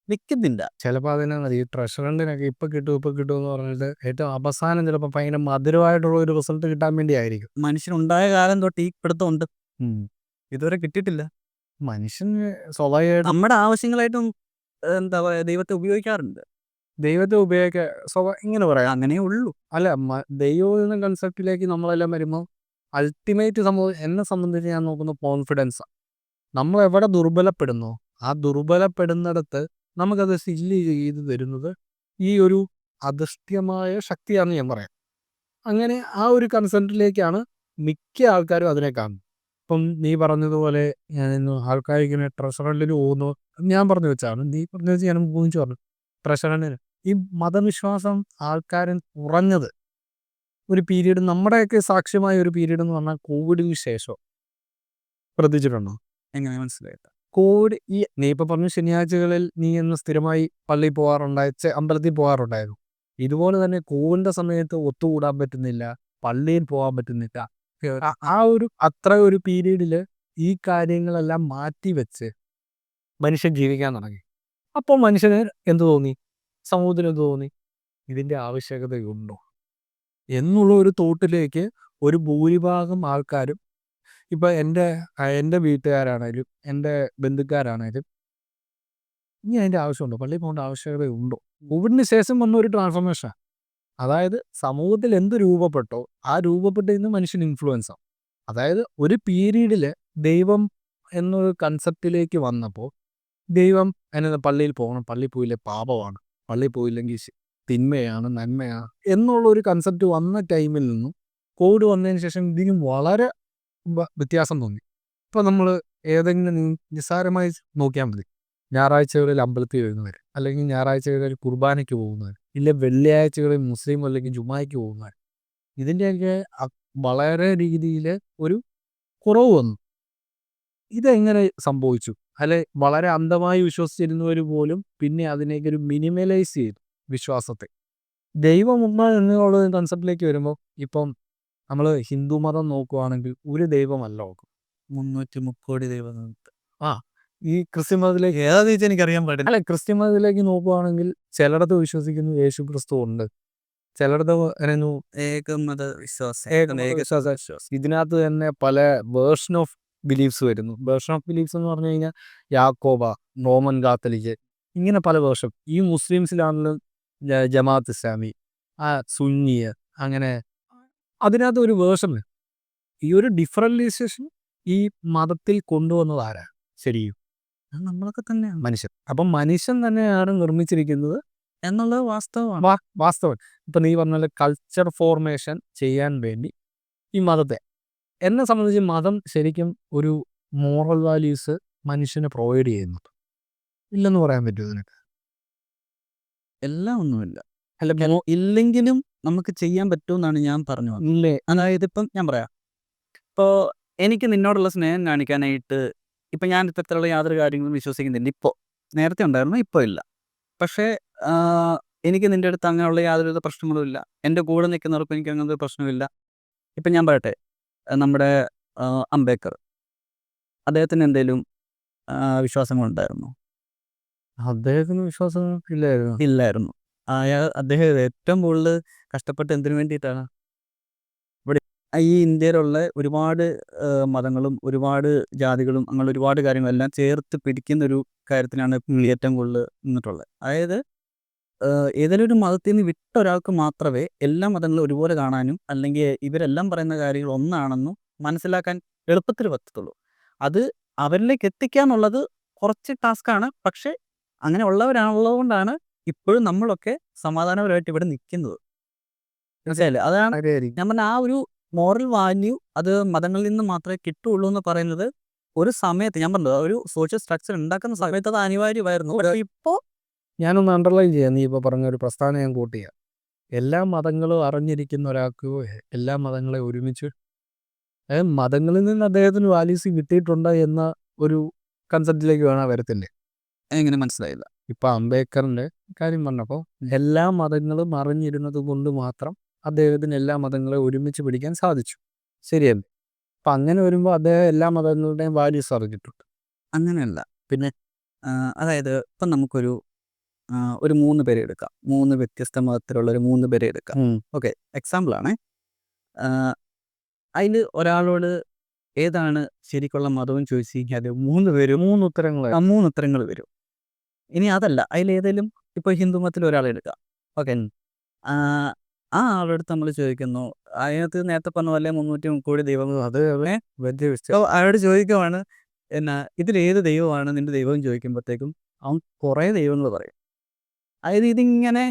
നിൽക്കുന്നില്ല. ചിലപ്പോൾ അതിനാണ് ഈ ട്രഷർ ഹണ്ടിനൊക്കെ ഇപ്പം കിട്ടും എന്ന് പറഞ്ഞിട്ട് ഏറ്റവും അവസാനം ചിലപ്പോൾ ഭയങ്കര മധുരമായിട്ടുള്ള ഒരു റിസൾട്ട് കിട്ടാൻ വേണ്ടി ആയിരിക്കും. മനുഷ്യനുണ്ടായ കാലം തൊട്ട് ഈ പിടുത്തമുണ്ട്, ഇതുവരെ കിട്ടിയിട്ടില്ല. മനുഷ്യന് സ്വാഭാവികമായിട്ടും നമ്മുടെ ആവശ്യങ്ങളായിട്ടും എന്താ പറയുക, ദൈവത്തെ ഉപയോഗിക്കാറുണ്ട്. ദൈവത്തെ ഉപയോഗിക്കുക ഇങ്ങനെ പറയാം. അങ്ങനെ ഉള്ളൂ. അല്ല ദൈവം എന്ന കൺസെപ്റ്റിലേക്ക് നമ്മളെല്ലാം വരുമ്പോൾ അൾട്ടിമേറ്റ് സംഭവം എന്നെ സംബന്ധിച്ച് ഞാൻ നോക്കുന്ന കോൺഫിഡൻസാണ്. നമ്മൾ എവിടെ ദുർബലപ്പെടുന്നോ ആ ദുർബലപ്പെടുന്നിടത്ത് നമുക്കത് ഫില്ല് ചെയ്ത് തരുന്നത് ഈ ഒരു അദൃശ്യമായ ശക്തിയാണെന്ന് ഞാൻ പറയാം. അങ്ങനെ ആ ഒരു കൺസെപ്റ്റിലേക്കാണ് മിക്ക ആൾക്കാരും അതിനെ കാണുന്നത്. ഇപ്പം നീ പറഞ്ഞതുപോലെ ആൾക്കാർ ഇങ്ങനെ ട്രഷർ ഹണ്ടിന് പോകുന്നു. ഞാൻ പറഞ്ഞു വെച്ചാണ്, നീ പറഞ്ഞു വെച്ച് ഞാൻ ഊഹിച്ചു പറഞ്ഞു. ട്രഷർ ഹണ്ടിന് ഈ മതവിശ്വാസം ആൾക്കാരൻ കുറഞ്ഞത് ഒരു പീരീഡ്, നമ്മുടെയൊക്കെ സാക്ഷ്യമായ ഒരു പീരീഡ് എന്ന് പറഞ്ഞാൽ കോവിഡിന് ശേഷം. ശ്രദ്ധിച്ചിട്ടുണ്ടോ? എങ്ങനെ മനസ്സിലായില്ല? കോവിഡ് നീ ഇപ്പൊ പറഞ്ഞു ശനിയാഴ്ചകളിൽ നീ എന്ന് സ്ഥിരമായി പള്ളിയിൽ അമ്പലത്തിൽ പോകാറുണ്ടായിരുന്നു. ഇതുപോലെ തന്നെ കോവിഡിന്റെ സമയത്ത് ഒത്തുകൂടാൻ പറ്റുന്നില്ല, പള്ളിയിൽ പോകാൻ പറ്റുന്നില്ല. അത്ര ഒരു പീരീഡില് ഈ കാര്യങ്ങളെല്ലാം മാറ്റി വെച്ച് മനുഷ്യൻ ജീവിക്കാൻ തുടങ്ങി. അപ്പോൾ മനുഷ്യന് എന്ത് തോന്നി? സമൂഹത്തിന് എന്ത് തോന്നി? ഇതിന്റെ ആവശ്യകതയുണ്ടോ എന്നുള്ള ഒരു തോട്ടിലേക്ക് ഒരു ഭൂരിഭാഗം ആൾക്കാരും, ഇപ്പൊ എൻ്റെ വീട്ടുകാരാണേലും എൻ്റെ ബന്ധുക്കാരാണേലും, ഇനി അതിൻ്റെ ആവശ്യമുണ്ടോ? പള്ളിയിൽ പോകേണ്ട ആവശ്യകതയുണ്ടോ? കോവിഡിന് ശേഷം വന്ന ഒരു ട്രാൻസ്ഫോർമേഷൻ. അതായത് സമൂഹത്തിൽ എന്ത് രൂപപ്പെട്ടോ ആ രൂപപ്പെട്ടതിന് മനുഷ്യൻ ഇൻഫ്ലുവൻസ് ആവും. അതായത് ഒരു പീരീഡിൽ ദൈവം എന്നൊരു കൺസെപ്റ്റിലേക്ക് വന്നപ്പോൾ ദൈവം എന്നത് പള്ളിയിൽ പോകണം, പള്ളിയിൽ പോയില്ലേ പാപമാണ്, പള്ളിയിൽ പോയില്ലെങ്കിൽ തിന്മയാണ്, നന്മയാണ് എന്നുള്ളൊരു കൺസെപ്റ്റ് വന്ന ടൈമിൽ നിന്നും കോവിഡ് വന്നതിന് ശേഷം ഇതിന് വളരെ വ്യത്യാസം തോന്നി. ഇപ്പോൾ നമ്മൾ ഏതെങ്കിലും നിസ്സാരമായി നോക്കിയാൽ മതി. ഞായറാഴ്ചകളിൽ അമ്പലത്തിൽ വരുന്നവർ, അല്ലെങ്കിൽ ഞായറാഴ്ചകളിൽ കുർബാനയ്ക്ക് പോകുന്നവർ, ഇല്ല വെള്ളിയാഴ്ചകളിൽ മുസ്ലിം അല്ലെങ്കിൽ ജുമായ്ക്ക് പോകുന്നവർ, ഇതിൻ്റെയൊക്കെ വളരെ രീതിയിൽ ഒരു കുറവ് വന്നു. ഇതെങ്ങനെ സംഭവിച്ചു? അല്ലെ വളരെ അന്ധമായി വിശ്വസിച്ചിരുന്നവർ പോലും പിന്നെ അതിനേക്ക് ഒരു മിനിമലൈസ് ചെയ്തു വിശ്വാസത്തെ. ദൈവം ഉമ്മ എന്നുള്ള കൺസെപ്റ്റിലേക്ക് വരുമ്പോൾ ഇപ്പം നമ്മൾ ഹിന്ദു മതം നോക്കുവാണെങ്കിൽ ഒരു ദൈവമല്ല നോക്കും, 330 കോടി ദൈവം. ആ ഈ ക്രിസ്ത്യൻ മതത്തിലേക്ക് ഏതാന്ന് ചോദിച്ചാൽ എനിക്കറിയാൻ പാടില്ല. അല്ല, ക്രിസ്ത്യൻ മതത്തിലേക്ക് നോക്കുവാണെങ്കിൽ ചിലയിടത്ത് വിശ്വസിക്കുന്നു യേശു ക്രിസ്തു ഉണ്ട്, ചിലയിടത്ത് പറയുന്നു ഏകമത വിശ്വാസം, വിശ്വാസം. ഇതിനകത്ത് തന്നെ പല വേർഷൻ ഓഫ് ബിലീഫ്സ് വരുന്നു. വേർഷൻ ഓഫ് ബിലീഫ്സ് എന്ന് പറഞ്ഞു കഴിഞ്ഞാൽ യാക്കോബ, റോമൻ കാത്തലിക്, ഇങ്ങനെ പല വേർഷൻ. ഈ മുസ്ലിംസിലാണെങ്കിലും ജമാഅത്ത് ഇസ്ലാമി, സുന്നിയ, അങ്ങനെ അതിനകത്ത് ഒരു വേർഷൻ. ഈ ഒരു ഡിഫറൻഷിയേഷൻ ഈ മതത്തിൽ കൊണ്ടുവന്നത് ആരാ? ശരിയും നമ്മളൊക്കെ തന്നെയാണ് മനുഷ്യൻ. അപ്പം മനുഷ്യൻ തന്നെയാണ് നിർമ്മിച്ചിരിക്കുന്നത് എന്നുള്ളത് വാസ്തവമാണ്. വാസ്തവം. ഇപ്പം നീ പറഞ്ഞ കൾച്ചർ ഫോർമേഷൻ ചെയ്യാൻ വേണ്ടി ഈ മതത്തെ, എന്നെ സംബന്ധിച്ച് മതം ശരിക്കും ഒരു മോറൽ വാല്യൂസ് മനുഷ്യന് പ്രൊവൈഡ് ചെയ്യുന്നുണ്ട്. ഇല്ലെന്ന് പറയാൻ പറ്റുമോ നിനക്ക്? എല്ലാം ഒന്നുമില്ല. അല്ല, ഇല്ലെങ്കിലും നമുക്ക് ചെയ്യാൻ പറ്റുമെന്നാണ് ഞാൻ പറഞ്ഞു വന്നത്. ഇല്ലേ? അതായത് ഇപ്പം ഞാൻ പറയാം, ഇപ്പോൾ എനിക്ക് നിന്നോടുള്ള സ്നേഹം കാണിക്കാനായിട്ട് ഇപ്പം ഞാൻ ഇത്തരത്തിലുള്ള യാതൊരു കാര്യങ്ങളും വിശ്വസിക്കുന്നില്ല. ഇപ്പോൾ നേരത്തെ ഉണ്ടായിരുന്നു, ഇപ്പോൾ ഇല്ല. പക്ഷേ എനിക്ക് നിൻ്റെ അടുത്ത് അങ്ങനെയുള്ള യാതൊരുവിധ പ്രശ്നങ്ങളും ഇല്ല. എൻ്റെ കൂടെ നിൽക്കുന്നവർക്കും എനിക്ക് അങ്ങനത്തെ ഒരു പ്രശ്നമില്ല. ഇപ്പം ഞാൻ പറയട്ടെ, നമ്മുടെ അംബേദ്കർ, അദ്ദേഹത്തിന് എന്തെങ്കിലും വിശ്വാസങ്ങളുണ്ടായിരുന്നു? അദ്ദേഹത്തിന് വിശ്വാസം ഇല്ലായിരുന്നു. ഇല്ലായിരുന്നു. അദ്ദേഹം ഏറ്റവും കൂടുതൽ കഷ്ടപ്പെട്ട് എന്തിനു വേണ്ടിയിട്ടാണ്? ഇവിടെ ഈ ഇന്ത്യയിലുള്ള ഒരുപാട് മതങ്ങളും ഒരുപാട് ജാതികളും അങ്ങനെ ഒരുപാട് കാര്യങ്ങളെല്ലാം ചേർത്ത് പിടിക്കുന്ന ഒരു കാര്യത്തിനാണ് ഏറ്റവും കൂടുതൽ നിന്നിട്ടുള്ളത്. അതായത് ഏതെങ്കിലും ഒരു മതത്തിൽ നിന്ന് വിട്ട ഒരാൾക്ക് മാത്രമേ എല്ലാ മതങ്ങളും ഒരുപോലെ കാണാനും അല്ലെങ്കിൽ ഇവരെല്ലാം പറയുന്ന കാര്യങ്ങൾ ഒന്നാണെന്നും മനസ്സിലാക്കാൻ എളുപ്പത്തിൽ പറ്റത്തുള്ളൂ. അത് അവരിലേക്ക് എത്തിക്കുക എന്നുള്ളത് കുറച്ച് ടാസ്ക്കാണ്. പക്ഷേ അങ്ങനെ ഉള്ളവരാണുള്ളതുകൊണ്ടാണ് ഇപ്പോഴും നമ്മളൊക്കെ സമാധാനപരമായിട്ട് ഇവിടെ നിൽക്കുന്നത്. മനസ്സിലായില്ലേ? അതാണ് ഞാൻ പറഞ്ഞ ആ ഒരു മോറൽ വാല്യൂ അത് മതങ്ങളിൽ നിന്ന് മാത്രമേ കിട്ടുള്ളൂ എന്ന് പറയുന്നത്. ഒരു സമയത്ത് ഞാൻ പറഞ്ഞത് ഒരു സോഷ്യൽ സ്ട്രക്ചർ ഉണ്ടാക്കുന്ന സമയത്ത് അത് അനിവാര്യമായിരുന്നു. പക്ഷേ ഇപ്പോൾ ഞാനൊന്ന് അണ്ടർലൈൻ ചെയ്യാം. നീ ഇപ്പോൾ പറഞ്ഞ ഒരു പ്രസ്താവന ഞാൻ കോട്ട് ചെയ്യാം. എല്ലാ മതങ്ങളും അറിഞ്ഞിരിക്കുന്ന ഒരാൾക്ക് എല്ലാ മതങ്ങളെ ഒരുമിച്ച്, അതായത് മതങ്ങളിൽ നിന്ന് അദ്ദേഹത്തിന് വാല്യൂസ് കിട്ടിയിട്ടുണ്ട് എന്ന ഒരു കൺസെപ്റ്റിലേക്ക് വേണം വരത്തില്ലേ? എങ്ങനെ മനസ്സിലായില്ല? ഇപ്പം അംബേദ്കറിൻ്റെ കാര്യം പറഞ്ഞപ്പോൾ എല്ലാ മതങ്ങളും അറിഞ്ഞിരുന്നത് കൊണ്ട് മാത്രം അദ്ദേഹത്തിന് എല്ലാ മതങ്ങളെ ഒരുമിച്ച് പിടിക്കാൻ സാധിച്ചു. ശരിയല്ലേ? അപ്പം അങ്ങനെ വരുമ്പോൾ അദ്ദേഹം എല്ലാ മതങ്ങളുടെയും വാല്യൂസ് അറിഞ്ഞിട്ടുണ്ട്. അങ്ങനെയല്ല. പിന്നെ അതായത് ഇപ്പം നമുക്കൊരു ഒരു 3 പേരെ എടുക്കാം. 3 വ്യത്യസ്ത മതത്തിലുള്ള ഒരു 3 പേരെ എടുക്കാം. ഓക്കെ, എക്സാമ്പിളാണേ. അതിൽ ഒരാളോട് ഏതാണ് ശരിക്കുള്ള മതവും ചോദിച്ചു കഴിഞ്ഞാൽ 3 പേരും 3 ഉത്തരങ്ങൾ വരും. ഇനി അതല്ല, അതിലേതെങ്കിലും ഇപ്പോൾ ഹിന്ദു മതത്തിൽ ഒരാളെ എടുക്കാം. ഓക്കെ, ആ ആളുടെ അടുത്ത് നമ്മൾ ചോദിക്കുന്നു, അതിനകത്ത് നേരത്തെ പറഞ്ഞ പോലെ 330 കോടി ദൈവം, അത് വലിയ അയാളോട് ചോദിക്കുവാണ്, എന്നാ ഇതിലേത് ദൈവമാണ് നിന്റെ ദൈവം എന്ന് ചോദിക്കുമ്പോഴത്തേക്കും അവൻ കുറേ ദൈവങ്ങൾ പറയും. അതായത് ഇതിങ്ങനെ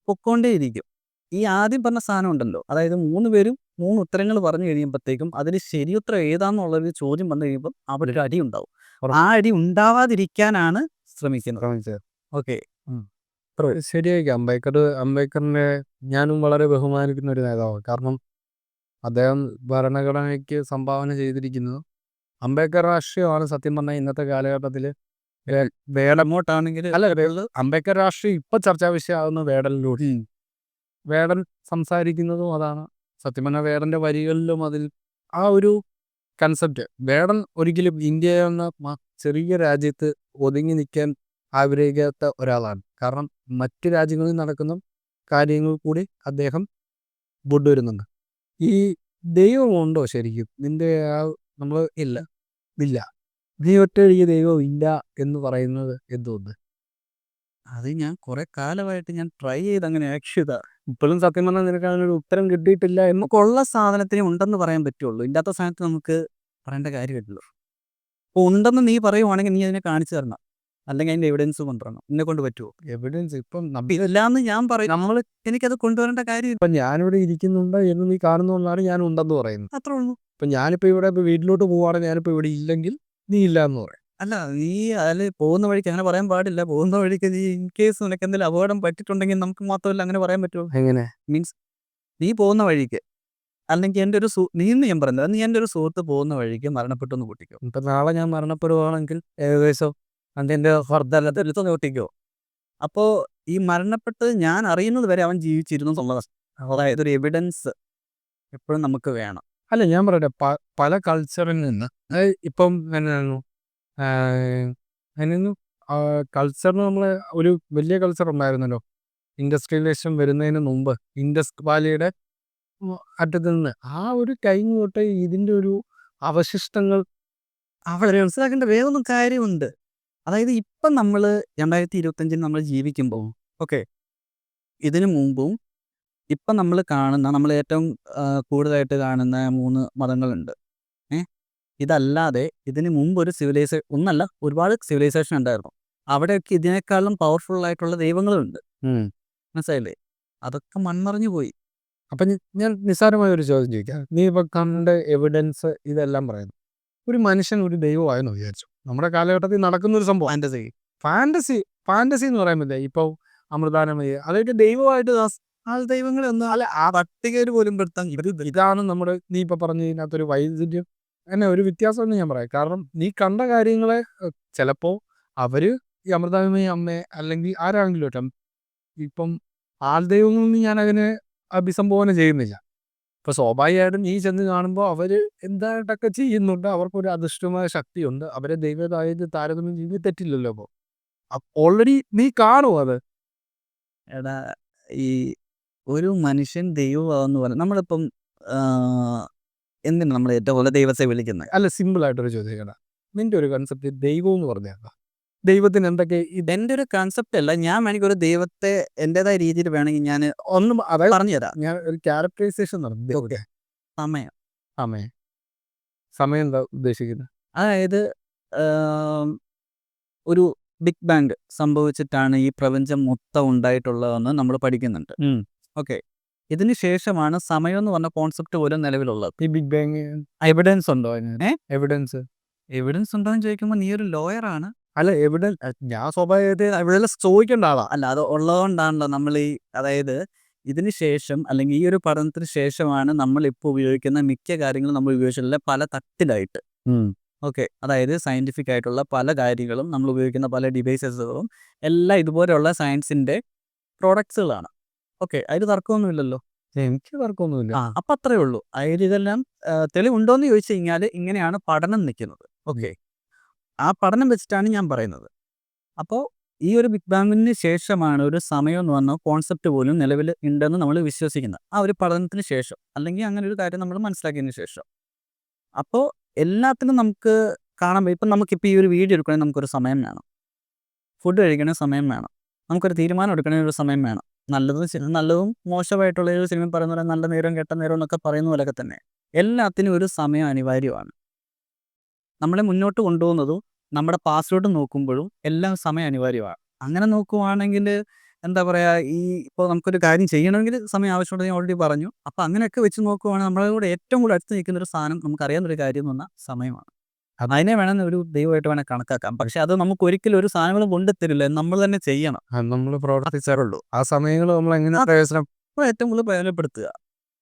പൊക്കോണ്ടേയിരിക്കും. ഈ ആദ്യം പറഞ്ഞ സാധനം ഉണ്ടല്ലോ, അതായത് 3 പേരും 3 ഉത്തരങ്ങൾ പറഞ്ഞു കഴിയുമ്പോഴത്തേക്കും അതിൽ ശരിയുത്തരം ഏതാന്നുള്ളൊരു ചോദ്യം വന്നു കഴിയുമ്പോൾ അവിടെ ഒരു അടി ഉണ്ടാവും. ആ അടി ഉണ്ടാവാതിരിക്കാനാണ് ശ്രമിക്കുന്നത്. ശ്രമിച്ചത്. ഓക്കെ. ശരിയായിരിക്കും. അംബേദ്കറിനെ ഞാനും വളരെ ബഹുമാനിക്കുന്ന ഒരു നേതാവാണ്. കാരണം അദ്ദേഹം ഭരണഘടനയ്ക്ക് സംഭാവന ചെയ്തിരിക്കുന്നത് അംബേദ്കർ രാഷ്ട്രീയമാണ് സത്യം പറഞ്ഞാൽ ഇന്നത്തെ കാലഘട്ടത്തിൽ അങ്ങോട്ടാണെങ്കിൽ അംബേദ്കർ രാഷ്ട്രീയം ഇപ്പൊ ചർച്ചാ വിഷയമാകുന്ന വേടനിലൂടെ. വേടൻ സംസാരിക്കുന്നതും അതാണ്. സത്യം പറഞ്ഞാൽ വേടന്റെ വരികളിലും അതിൽ ആ ഒരു കൺസെപ്റ്റ്. വേടൻ ഒരിക്കലും ഇന്ത്യ എന്ന ചെറിയ രാജ്യത്ത് ഒതുങ്ങി നിൽക്കാൻ ആഗ്രഹിക്കാത്ത ഒരാളാണ്. കാരണം മറ്റു രാജ്യങ്ങളിൽ നടക്കുന്ന കാര്യങ്ങൾ കൂടി അദ്ദേഹം കൊണ്ടുവരുന്നുണ്ട്. ഈ ദൈവമുണ്ടോ ശരിക്കും? നിന്റെ നമ്മൾ ഇല്ല നീ ഒറ്റയടിക്ക് ദൈവം ഇല്ല എന്ന് പറയുന്നത് എന്തുകൊണ്ട്? അത് ഞാൻ കുറെ കാലമായിട്ട് ഞാൻ ട്രൈ ചെയ്ത് അങ്ങനെ ആക്ഷിത ഇപ്പോഴും സത്യം പറഞ്ഞാൽ നിനക്ക് അതിനൊരു ഉത്തരം കിട്ടിയിട്ടില്ല എന്ന്. നമുക്കുള്ള സാധനത്തിന് ഉണ്ടെന്ന് പറയാൻ പറ്റുള്ളൂ. ഇല്ലാത്ത സാധനത്തിന് നമുക്ക് പറയേണ്ട കാര്യമില്ലല്ലോ. അപ്പോൾ ഉണ്ടെന്ന് നീ പറയുവാണെങ്കിൽ നീ അതിനെ കാണിച്ചു തരണം, അല്ലെങ്കിൽ അതിൻ്റെ എവിഡൻസ് കൊണ്ടുവരണം. എന്നെ കൊണ്ട് പറ്റുമോ? എവിഡൻസ് ഇപ്പം ഇതല്ലാന്ന് ഞാൻ പറയും. എനിക്കത് കൊണ്ടുവരേണ്ട കാര്യമില്ല. ഇപ്പം ഞാനിവിടെ ഇരിക്കുന്നുണ്ട് എന്ന് നീ കാണുന്നതുകൊണ്ടാണ് ഞാൻ ഉണ്ടെന്ന് പറയുന്നത്. അത്രേ ഉള്ളൂ. ഇപ്പം ഞാനിപ്പോൾ ഇവിടെ വീട്ടിലോട്ട് പോവുകയാണെങ്കിൽ ഞാനിപ്പോൾ ഇവിടെ ഇല്ലെങ്കിൽ നീ ഇല്ല എന്ന് പറയും. അല്ല, നീ അതിൽ പോകുന്ന വഴിക്ക് അങ്ങനെ പറയാൻ പാടില്ല. പോകുന്ന വഴിക്ക് നീ ഇൻ കേസ് നിനക്ക് എന്തെങ്കിലും അപകടം പറ്റിയിട്ടുണ്ടെങ്കിൽ നമുക്ക് മാത്രമല്ല അങ്ങനെ പറയാൻ പറ്റുമോ? എങ്ങനെ? മീൻസ് നീ പോകുന്ന വഴിക്ക്, അല്ലെങ്കിൽ എൻ്റെ ഒരു ഞാൻ പറയുന്നത്, നീ എൻ്റെ ഒരു സുഹൃത്ത് പോകുന്ന വഴിക്ക് മരണപ്പെട്ടു എന്ന് കൂട്ടിക്കോ. ഇപ്പം നാളെ ഞാൻ മരണപ്പെടുവാണെങ്കിൽ ഏകദേശം അതിൻ്റെ എടുത്ത് കൂട്ടിക്കോ. അപ്പോൾ ഈ മരണപ്പെട്ടത് ഞാൻ അറിയുന്നത് വരെ അവൻ ജീവിച്ചിരുന്നു എന്നുള്ളത്. അതായത് ഒരു എവിഡൻസ് എപ്പോഴും നമുക്ക് വേണം. അല്ല, ഞാൻ പറയട്ടെ, പല കൾച്ചറിൽ നിന്ന് ഇപ്പം എന്നായിരുന്നു അതിനൊന്നും കൾച്ചറിന് നമ്മൾ ഒരു വലിയ കൾച്ചർ ഉണ്ടായിരുന്നല്ലോ ഇൻഡസ്ട്രിയലൈസേഷൻ വരുന്നതിന് മുമ്പ്. ഇൻഡസ് വാലിയുടെ അറ്റത്ത് നിന്ന് ആ ഒരു കഴിഞ്ഞു തൊട്ട് ഇതിൻ്റെ ഒരു അവശിഷ്ടങ്ങൾ അവിടെ മനസ്സിലാക്കേണ്ട വേറൊന്നും കാര്യമുണ്ട്. അതായത് ഇപ്പം നമ്മൾ 2025 നമ്മൾ ജീവിക്കുമ്പോൾ, ഓക്കെ, ഇതിനു മുമ്പും ഇപ്പം നമ്മൾ കാണുന്ന, നമ്മൾ ഏറ്റവും കൂടുതലായിട്ട് കാണുന്ന 3 മതങ്ങളുണ്ട്. ഇതല്ലാതെ ഇതിന് മുമ്പ് ഒരു ഒന്നല്ല, ഒരുപാട് സിവിലൈസേഷൻ ഉണ്ടായിരുന്നു. അവിടെയൊക്കെ ഇതിനേക്കാളും പവർഫുൾ ആയിട്ടുള്ള ദൈവങ്ങളുണ്ട്. മനസ്സിലായില്ലേ? അതൊക്കെ മൺമറഞ്ഞു പോയി. അപ്പം ഞാൻ നിസ്സാരമായ ഒരു ചോദ്യം ചോദിക്കാം. നീ ഇപ്പം കണ്ട എവിഡൻസ് ഇതെല്ലാം പറയുന്നു. ഒരു മനുഷ്യൻ ഒരു ദൈവമായെന്ന് വിചാരിച്ചു. നമ്മുടെ കാലഘട്ടത്തിൽ നടക്കുന്ന ഒരു സംഭവം ഫാൻറ്റസി എന്ന് പറയുമ്പോൾ ഇപ്പോൾ അമൃതാനമയി അതൊക്കെ ദൈവമായിട്ട് ആ ദൈവങ്ങളൊന്നും അല്ല, ആ പട്ടികയിൽ പോലും പെടുത്താൻ ഇതാണ് നമ്മുടെ നീ ഇപ്പം പറഞ്ഞതിനകത്തൊരു വൈദ്യുതി എന്നെ ഒരു വ്യത്യാസം എന്ന് ഞാൻ പറയാം. കാരണം നീ കണ്ട കാര്യങ്ങളെ ചിലപ്പോൾ അവർ ഈ അമൃതാനമയി അമ്മയെ അല്ലെങ്കിൽ ആരാണെങ്കിലും ഇപ്പം ആൾദൈവങ്ങളൊന്നും ഞാൻ അതിനെ അഭിസംബോധന ചെയ്യുന്നില്ല. ഇപ്പോൾ സ്വാഭാവികമായിട്ടും നീ ചെന്ന് കാണുമ്പോൾ അവർ എന്തായിട്ടൊക്കെ ചെയ്യുന്നുണ്ട്, അവർക്കൊരു അദൃഷ്ടമായ ശക്തിയുണ്ട്. അവരെ ദൈവമായിട്ട് താരതമ്യം ചെയ്ത് തെറ്റില്ലല്ലോ. അപ്പോൾ ഓൾറെഡി നീ കാണുമോ അത്? എടാ, ഈ ഒരു മനുഷ്യൻ ദൈവമാണെന്ന് പറഞ്ഞാൽ നമ്മളിപ്പം എന്തിനാണ് നമ്മൾ ഏറ്റവും കൂടുതൽ ദൈവത്തെ വിളിക്കുന്നത്? അല്ല, സിമ്പിളായിട്ടൊരു ചോദ്യം. നിൻ്റെ ഒരു കൺസെപ്റ്റ് ദൈവം എന്ന് പറഞ്ഞാൽ ദൈവത്തിന് എന്തൊക്കെ? ഇതെൻ്റെ ഒരു കൺസെപ്റ്റ് അല്ല. ഞാൻ വേണമെങ്കിൽ ഒരു ദൈവത്തെ എൻ്റെതായ രീതിയിൽ വേണമെങ്കിൽ ഞാൻ ഒന്നും അതായത് പറഞ്ഞുതരാം. ഞാൻ ഒരു ക്യാരക്ടറൈസേഷൻ നടത്തി. ഓക്കെ. സമയം സമയം എന്താ ഉദ്ദേശിക്കുന്നത്? അതായത് ഒരു ബിഗ് ബാങ് സംഭവിച്ചിട്ടാണ് ഈ പ്രപഞ്ചം മൊത്തം ഉണ്ടായിട്ടുള്ളതെന്ന് നമ്മൾ പഠിക്കുന്നുണ്ട്. ഓക്കെ. ഇതിന് ശേഷമാണ് സമയം എന്ന് പറഞ്ഞ കോൺസെപ്റ്റ് പോലും നിലവിലുള്ളത്. ഈ ബിഗ് ബാങ് എവിഡൻസ് ഉണ്ടോ അതിന്? എവിഡൻസ് ഉണ്ടോ എന്ന് ചോദിക്കുമ്പോൾ നീ ഒരു ലോയറാണ്. അല്ല, ഞാൻ സ്വാഭാവികമായിട്ട് എവിടെയെല്ലാം ചോദിക്കേണ്ട ആളാ. അല്ല, അത് ഉള്ളതുകൊണ്ടാണല്ലോ നമ്മൾ അതായത് ഇതിന് ശേഷം, അല്ലെങ്കിൽ ഈ ഒരു പഠനത്തിന് ശേഷമാണ് നമ്മൾ ഇപ്പോൾ ഉപയോഗിക്കുന്ന മിക്ക കാര്യങ്ങളും നമ്മൾ ഉപയോഗിച്ചിട്ടുള്ള പല തട്ടിലായിട്ട്. ഓക്കെ. അതായത് സയൻറ്റിഫിക് ആയിട്ടുള്ള പല കാര്യങ്ങളും നമ്മൾ ഉപയോഗിക്കുന്ന പല ഡിവൈസസുകളും എല്ലാം ഇതുപോലെയുള്ള സയൻസിൻ്റെ പ്രോഡക്ട്സുകളാണ്. ഓക്കെ. അതിൽ തർക്കമൊന്നുമില്ലല്ലോ. എനിക്ക് തർക്കമൊന്നുമില്ല. അപ്പം അത്രയേ ഉള്ളൂ. അതായത് ഇതെല്ലാം തെളിവുണ്ടോ എന്ന് ചോദിച്ചു കഴിഞ്ഞാൽ ഇങ്ങനെയാണ് പഠനം നിൽക്കുന്നത്. ഓക്കെ. ആ പഠനം വെച്ചിട്ടാണ് ഞാൻ പറയുന്നത്. അപ്പോൾ ഈ ഒരു ബിഗ് ബാങ്ങിന് ശേഷമാണ് ഒരു സമയം എന്ന് പറഞ്ഞ കോൺസെപ്റ്റ് പോലും നിലവിൽ ഉണ്ടെന്ന് നമ്മൾ വിശ്വസിക്കുന്നത്. ആ ഒരു പഠനത്തിന് ശേഷം, അല്ലെങ്കിൽ അങ്ങനെ ഒരു കാര്യം നമ്മൾ മനസ്സിലാക്കിയതിന് ശേഷം. അപ്പോൾ എല്ലാത്തിനും നമുക്ക് കാണാൻ പറ്റും. ഇപ്പം നമുക്കിപ്പോൾ ഈ ഒരു വീഡിയോ എടുക്കണമെങ്കിൽ നമുക്കൊരു സമയം വേണം. ഫുഡ് കഴിക്കണമെങ്കിൽ സമയം വേണം. നമുക്കൊരു തീരുമാനം എടുക്കണമെങ്കിൽ ഒരു സമയം വേണം. നല്ലതും മോശമായിട്ടുള്ള ഒരു സിനിമ പറയുന്ന പോലെ നല്ല നേരം കെട്ട നേരം എന്നൊക്കെ പറയുന്ന പോലെയൊക്കെ തന്നെ എല്ലാത്തിനും ഒരു സമയം അനിവാര്യമാണ്. നമ്മളെ മുന്നോട്ട് കൊണ്ടുപോകുന്നതും നമ്മുടെ പാസ്വേഡ് നോക്കുമ്പോഴും എല്ലാം സമയം അനിവാര്യമാണ്. അങ്ങനെ നോക്കുവാണെങ്കിൽ എന്താ പറയുക, ഈ ഇപ്പോൾ നമുക്കൊരു കാര്യം ചെയ്യണമെങ്കിൽ സമയം ആവശ്യമുണ്ട്, ഞാൻ ഓൾറെഡി പറഞ്ഞു. അപ്പോൾ അങ്ങനെയൊക്കെ വെച്ച് നോക്കുവാണെങ്കിൽ നമ്മളെ കൂടെ ഏറ്റവും കൂടുതൽ അടുത്ത് നിൽക്കുന്ന ഒരു സാധനം, നമുക്കറിയാവുന്നൊരു കാര്യം എന്ന് പറഞ്ഞാൽ സമയമാണ്. അതിനെ വേണമെങ്കിൽ ഒരു ദൈവമായിട്ട് വേണേൽ കണക്കാക്കാം. പക്ഷെ അത് നമുക്ക് ഒരിക്കലും ഒരു സാധനങ്ങളും കൊണ്ടുത്തരില്ല, നമ്മൾ തന്നെ ചെയ്യണം. അത് നമ്മൾ അത്രേ പ്രവർത്തിച്ചാൽ ഉള്ളൂ. ആ സമയങ്ങൾ നമ്മൾ എങ്ങനെ ആ പ്രയോജനം അപ്പോൾ ഏറ്റവും കൂടുതൽ പ്രയോജനപ്പെടുത്തുക,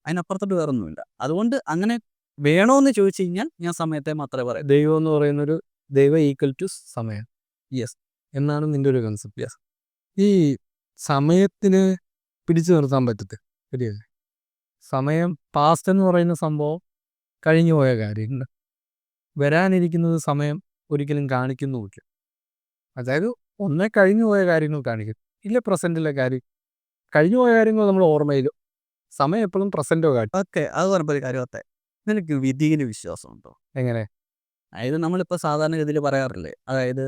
അതിനപ്പുറത്തോട്ട് വേറൊന്നുമില്ല. അതുകൊണ്ട് അങ്ങനെ വേണോന്ന് ചോദിച്ചു കഴിഞ്ഞാൽ ഞാൻ സമയത്തെ മാത്രമേ പറയൂ. ദൈവം എന്ന് പറയുന്നൊരു ദൈവം ഈക്വൽ ടു സമയം യെസ്. എന്നാണ് നിന്റെ ഒരു കൺസെപ്റ്റ്. ഈ സമയത്തിന് പിടിച്ചു നിർത്താൻ പറ്റത്തില്ല, ശരിയല്ലേ? സമയം പാസ്റ്റ് എന്ന് പറയുന്ന സംഭവം കഴിഞ്ഞു പോയ കാര്യമുണ്ട്, വരാനിരിക്കുന്നത് സമയം ഒരിക്കലും കാണിക്കുന്നുമില്ല. അതായത് ഒന്നേ കഴിഞ്ഞു പോയ കാര്യങ്ങൾ കാണിക്കും, ഇല്ല പ്രസൻറ്റിലെ കാര്യം. കഴിഞ്ഞു പോയ കാര്യങ്ങൾ നമ്മൾ ഓർമ്മയിലും, സമയം എപ്പോഴും പ്രസൻറ്റോ കാട്ടും. ഓക്കെ, അത് പറഞ്ഞപ്പോൾ ഒരു കാര്യത്തെ, നിനക്ക് വിധിയിൽ വിശ്വാസമുണ്ടോ? എങ്ങനെ? അതായത് നമ്മളിപ്പോൾ സാധാരണഗതിയിൽ പറയാറില്ലേ, അതായത്